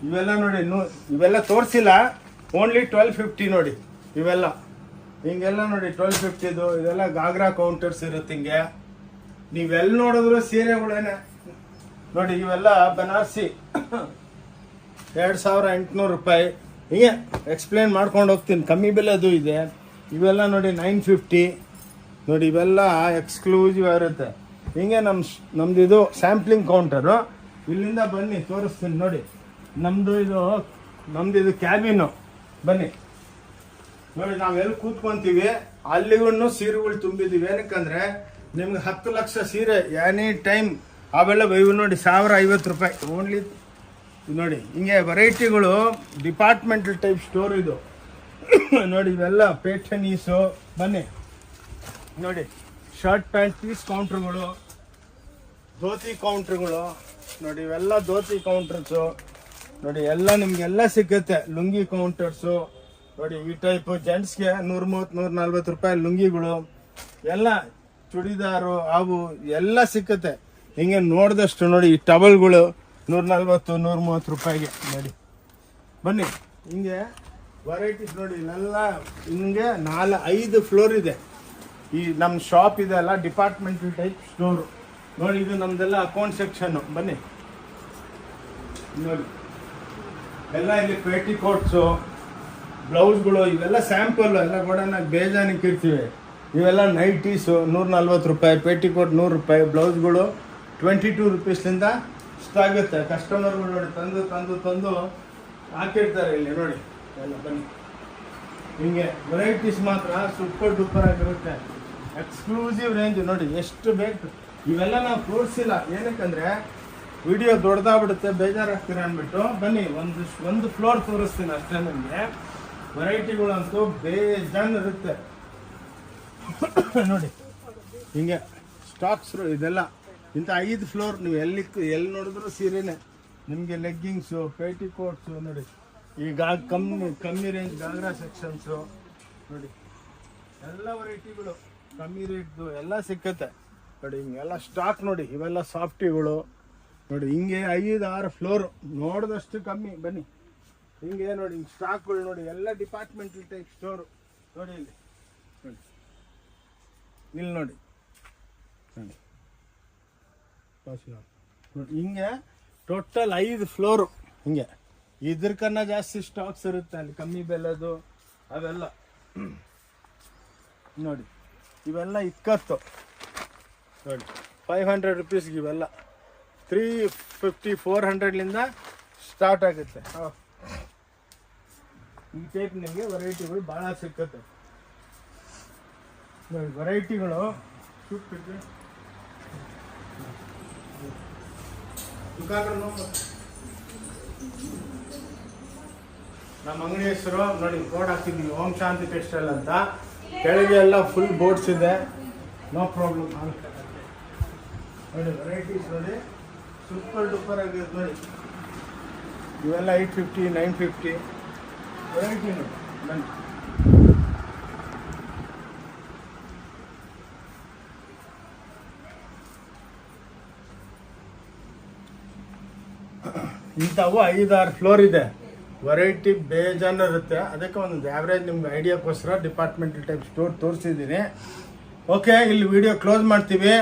ಇವೆಲ್ಲ ನೋಡಿ, ಇವೆಲ್ಲ ತೋರಿಸಿಲ್ಲ, ಓನ್ಲಿ 1250 ನೋಡಿ. ಇವೆಲ್ಲ ಹಿಂಗೆಲ್ಲ ನೋಡಿ 1250. ಇದೆಲ್ಲ ಗಾಗ್ರಾ ಕೌಂಟರ್ಸ್ ಇರುತ್ತೆ ಹಿಂಗೆ. ನೀವೆಲ್ಲ ನೋಡಿದ್ರು ಸೀರೆಗಳೇನೆ ನೋಡಿ. ಇವೆಲ್ಲ ಬನಾರಸಿ 2800 ರೂಪಾಯಿ. ಹೀಗೆ ಎಕ್ಸ್ಪ್ಲೇನ್ ಮಾಡ್ಕೊಂಡು ಹೋಗ್ತೀನಿ, ಕಮ್ಮಿ ಬೆಲೆದು ಇದೆ. ಇವೆಲ್ಲ ನೋಡಿ 950 ನೋಡಿ. ಇವೆಲ್ಲ ಎಕ್ಸ್ಕ್ಲೂಸಿವ್ ಆಗಿರುತ್ತೆ. ಹಿಂಗೆ ನಮ್ದು ಇದು ಸ್ಯಾಂಪ್ಲಿಂಗ್ ಕೌಂಟರು. ಇಲ್ಲಿಂದ ಬನ್ನಿ ತೋರಿಸ್ತೀನಿ ನೋಡಿ. ನಮ್ಮದು ಇದು ಕ್ಯಾಬಿನು. ಬನ್ನಿ ನೋಡಿ, ನಾವೆಲ್ಲಿ ಕೂತ್ಕೊಂತೀವಿ ಅಲ್ಲಿಗೂ ಸೀರೆಗಳು ತುಂಬಿದ್ದೀವಿ. ಏನಕ್ಕಂದ್ರೆ ನಿಮ್ಗೆ 10 ಲಕ್ಷ ಸೀರೆ ಎನಿ ಟೈಮ್ ಅವೆಲ್ಲ ಇವು ನೋಡಿ 1050 ರೂಪಾಯಿ ಓನ್ಲಿ ನೋಡಿ. ಹಿಂಗೆ ವೆರೈಟಿಗಳು ಡಿಪಾರ್ಟ್ಮೆಂಟಲ್ ಟೈಪ್ ಸ್ಟೋರ್ ಇದು ನೋಡಿ. ಇವೆಲ್ಲ ಪೇಠನೀಸು. ಬನ್ನಿ ನೋಡಿ, ಶರ್ಟ್ ಪ್ಯಾಂಟ್ ಪೀಸ್ ಕೌಂಟ್ರುಗಳು, ಧೋತಿ ಕೌಂಟ್ರುಗಳು ನೋಡಿ. ಇವೆಲ್ಲ ಧೋತಿ ಕೌಂಟರ್ಸು ನೋಡಿ, ಎಲ್ಲ ನಿಮಗೆಲ್ಲ ಸಿಗುತ್ತೆ. ಲುಂಗಿ ಕೌಂಟರ್ಸು ನೋಡಿ, ಈ ಟೈಪು ಜೆಂಟ್ಸ್ಗೆ 130-140 ರೂಪಾಯಿ ಲುಂಗಿಗಳು, ಎಲ್ಲ ಚೂಡಿದಾರು ಅವು ಎಲ್ಲ ಸಿಕ್ಕತ್ತೆ. ಹಿಂಗೆ ನೋಡಿದಷ್ಟು ನೋಡಿ, ಈ ಟವಲ್ಗಳು 140-130 ರೂಪಾಯಿಗೆ ನೋಡಿ. ಬನ್ನಿ ಹಿಂಗೆ ವೆರೈಟೀಸ್ ನೋಡಿ. ಇಲ್ಲೆಲ್ಲ ಹಿಂಗೆ 4-5 ಫ್ಲೋರ್ ಇದೆ. ಈ ನಮ್ಮ ಶಾಪ್ ಇದೆ ಅಲ್ಲ, ಡಿಪಾರ್ಟ್ಮೆಂಟಲ್ ಟೈಪ್ ಸ್ಟೋರು ನೋಡಿ. ಇದು ನಮ್ದೆಲ್ಲ ಅಕೌಂಟ್ ಸೆಕ್ಷನ್ನು. ಬನ್ನಿ ನೋಡಿ, ಎಲ್ಲ ಇಲ್ಲಿ ಪೇಟಿಕೋಟ್ಸು, ಬ್ಲೌಸ್ಗಳು, ಇವೆಲ್ಲ ಸ್ಯಾಂಪಲ್ ಎಲ್ಲ ಗೋಡನಾಗ ಬೇಜಾನಿಗೆ ಇರ್ತೀವಿ. ಇವೆಲ್ಲ ನೈಟೀಸು 140 ರೂಪಾಯಿ, ಪೇಟಿಕೋಟ್ 100 ರೂಪಾಯಿ, ಬ್ಲೌಸ್ಗಳು 22 ರೂಪೀಸ್ಲಿಂದ ಆಗುತ್ತೆ. ಕಸ್ಟಮರ್ಗಳು ನೋಡಿ ತಂದು ಹಾಕಿರ್ತಾರೆ ಇಲ್ಲಿ ನೋಡಿ ಎಲ್ಲ. ಬನ್ನಿ ಹಿಂಗೆ ವೆರೈಟೀಸ್ ಮಾತ್ರ ಸೂಪರ್ ಡೂಪರ್ ಆಗಿರುತ್ತೆ. ಎಕ್ಸ್ಕ್ಲೂಸಿವ್ ರೇಂಜ್ ನೋಡಿ, ಎಷ್ಟು ಬೇಕು. ಇವೆಲ್ಲ ನಾವು ತೋರಿಸಿಲ್ಲ, ಏನಕ್ಕಂದ್ರೆ ವಿಡಿಯೋ ದೊಡ್ಡದಾಗ್ಬಿಡುತ್ತೆ, ಬೇಜಾರಾಗ್ತೀರ ಅಂದ್ಬಿಟ್ಟು. ಬನ್ನಿ ಒಂದು ಫ್ಲೋರ್ ತೋರಿಸ್ತೀನಿ ಅಷ್ಟೇ. ನನಗೆ ವೆರೈಟಿಗಳಂತೂ ಬೇಜಾನ್ ಇರುತ್ತೆ ನೋಡಿ. ಹಿಂಗೆ ಸ್ಟಾಕ್ಸ್ ಇದೆಲ್ಲ ಇಂಥ 5 ಫ್ಲೋರ್. ನೀವು ಎಲ್ಲಿ ನೋಡಿದ್ರು ಸೀರೆನೆ ನಿಮಗೆ. ಲೆಗ್ಗಿಂಗ್ಸು, ಪೇಟಿಕೋಟ್ಸು ನೋಡಿ. ಈಗ ಕಮ್ಮಿ ರೇಂಜ್ ಗಾಗ್ರಾ ಸೆಕ್ಷನ್ಸು ನೋಡಿ. ಎಲ್ಲ ವೆರೈಟಿಗಳು ಕಮ್ಮಿ ರೇಟ್ದು ಎಲ್ಲ ಸಿಕ್ಕತ್ತೆ ನೋಡಿ. ಹಿಂಗೆಲ್ಲ ಸ್ಟಾಕ್ ನೋಡಿ. ಇವೆಲ್ಲ ಸಾಫ್ಟಿಗಳು ನೋಡಿ. ಹಿಂಗೆ 5-6 ಫ್ಲೋರು, ನೋಡಿದಷ್ಟು ಕಮ್ಮಿ. ಬನ್ನಿ ಹಿಂಗೆ ನೋಡಿ, ಹಿಂಗೆ ಸ್ಟಾಕ್ಗಳು ನೋಡಿ. ಎಲ್ಲ ಡಿಪಾರ್ಟ್ಮೆಂಟಲ್ ಟೈಪ್ ಸ್ಟೋರು ನೋಡಿ. ಇಲ್ಲಿ ನೋಡಿ, ಇಲ್ಲಿ ನೋಡಿ ನೋಡಿ. ನೋಡಿ ಹಿಂಗೆ ಟೋಟಲ್ 5 ಫ್ಲೋರು. ಹಿಂಗೆ ಇದ್ರಕನ್ನ ಜಾಸ್ತಿ ಸ್ಟಾಕ್ಸ್ ಇರುತ್ತೆ ಅಲ್ಲಿ, ಕಮ್ಮಿ ಬೆಲೆದು ಅವೆಲ್ಲ ನೋಡಿ. ಇವೆಲ್ಲ ಇಕ್ಕತ್ತು ನೋಡಿ, 500 ರೂಪೀಸ್ಗೆ ಇವೆಲ್ಲ 350-400ಲಿಂದ ಸ್ಟಾರ್ಟ್ ಆಗುತ್ತೆ. ಈ ಟೈಪ್ ನಿಮಗೆ ವೆರೈಟಿಗಳು ಭಾಳ ಸಿಕ್ಕತ್ತೆ ನೋಡಿ. ವೆರೈಟಿಗಳು ನಮ್ಮ ಅಂಗಡಿ ಹೆಸರು ನೋಡಿ, ಬೋರ್ಡ್ ಹಾಕಿದ್ದೀವಿ, ಓಂ ಶಾಂತಿ ಟೆಕ್ಸ್ಟೈಲ್ ಅಂತ. ಕೆಳಗೆ ಎಲ್ಲ ಫುಲ್ ಬೋರ್ಡ್ಸ್ ಇದೆ, ನೋ ಪ್ರಾಬ್ಲಮ್ ನೋಡಿ. ವೆರೈಟೀಸ್ ನೋಡಿ, ಸೂಪರ್ ಡೂಪರ್ ಆಗಿರುತ್ತೆ ನೋಡಿ. ಇವೆಲ್ಲ 850-950 ವೆರೈಟಿ ನೋಡಿ. ಬನ್ನಿ ಇಂಥವು 5-6 ಫ್ಲೋರ್ ಇದೆ. ವೆರೈಟಿ ಬೇಜಾನ್ ಇರುತ್ತೆ. ಅದಕ್ಕೆ ಒಂದು ಆವ್ರೇಜ್ ನಿಮ್ಗೆ ಐಡಿಯಾಕ್ಕೋಸ್ಕರ ಡಿಪಾರ್ಟ್ಮೆಂಟಲ್ ಟೈಪ್ ಸ್ಟೋರ್ ತೋರಿಸಿದ್ದೀನಿ. ಓಕೆ, ಇಲ್ಲಿ ವಿಡಿಯೋ ಕ್ಲೋಸ್ ಮಾಡ್ತೀವಿ.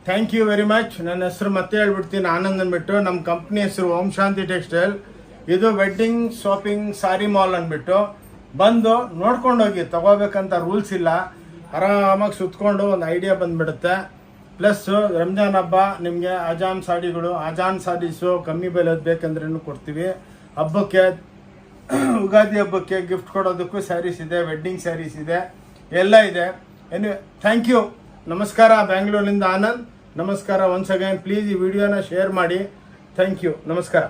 Thank you very much. ನನ್ನ ಹೆಸರು ಮತ್ತೆ ಹೇಳ್ಬಿಡ್ತೀನಿ, ಆನಂದ್ ಅಂದ್ಬಿಟ್ಟು. ನಮ್ಮ ಕಂಪ್ನಿ ಹೆಸರು ಓಂ ಶಾಂತಿ ಟೆಕ್ಸ್ಟೈಲ್. ಇದು ವೆಡ್ಡಿಂಗ್ ಶಾಪಿಂಗ್ ಸಾರಿ ಮಾಲ್ ಅಂದ್ಬಿಟ್ಟು. ಬಂದು ನೋಡ್ಕೊಂಡು ಹೋಗಿ, ತಗೋಬೇಕಂತ ರೂಲ್ಸ್ ಇಲ್ಲ. ಆರಾಮಾಗಿ ಸುತ್ಕೊಂಡು ಒಂದು ಐಡಿಯಾ ಬಂದ್ಬಿಡುತ್ತೆ. ಪ್ಲಸ್ ರಂಜಾನ್ ಹಬ್ಬ ನಿಮಗೆ ಅಜಾನ್ ಸಾರೀಸು ಕಮ್ಮಿ ಬೆಲೆದು ಬೇಕಂದ್ರೂ ಕೊಡ್ತೀವಿ. ಹಬ್ಬಕ್ಕೆ ಯುಗಾದಿ ಹಬ್ಬಕ್ಕೆ ಗಿಫ್ಟ್ ಕೊಡೋದಕ್ಕೂ ಸ್ಯಾರೀಸ್ ಇದೆ, ವೆಡ್ಡಿಂಗ್ ಸ್ಯಾರೀಸ್ ಇದೆ, ಎಲ್ಲ ಇದೆ. Anyway thank you. ನಮಸ್ಕಾರ. ಬ್ಯಾಂಗ್ಳೂರಿನಿಂದ ಆನಂದ್. ನಮಸ್ಕಾರ. ಒನ್ಸ್ ಅಗೈನ್ ಪ್ಲೀಸ್ ಈ ವಿಡಿಯೋನ ಶೇರ್ ಮಾಡಿ. Thank you. ನಮಸ್ಕಾರ.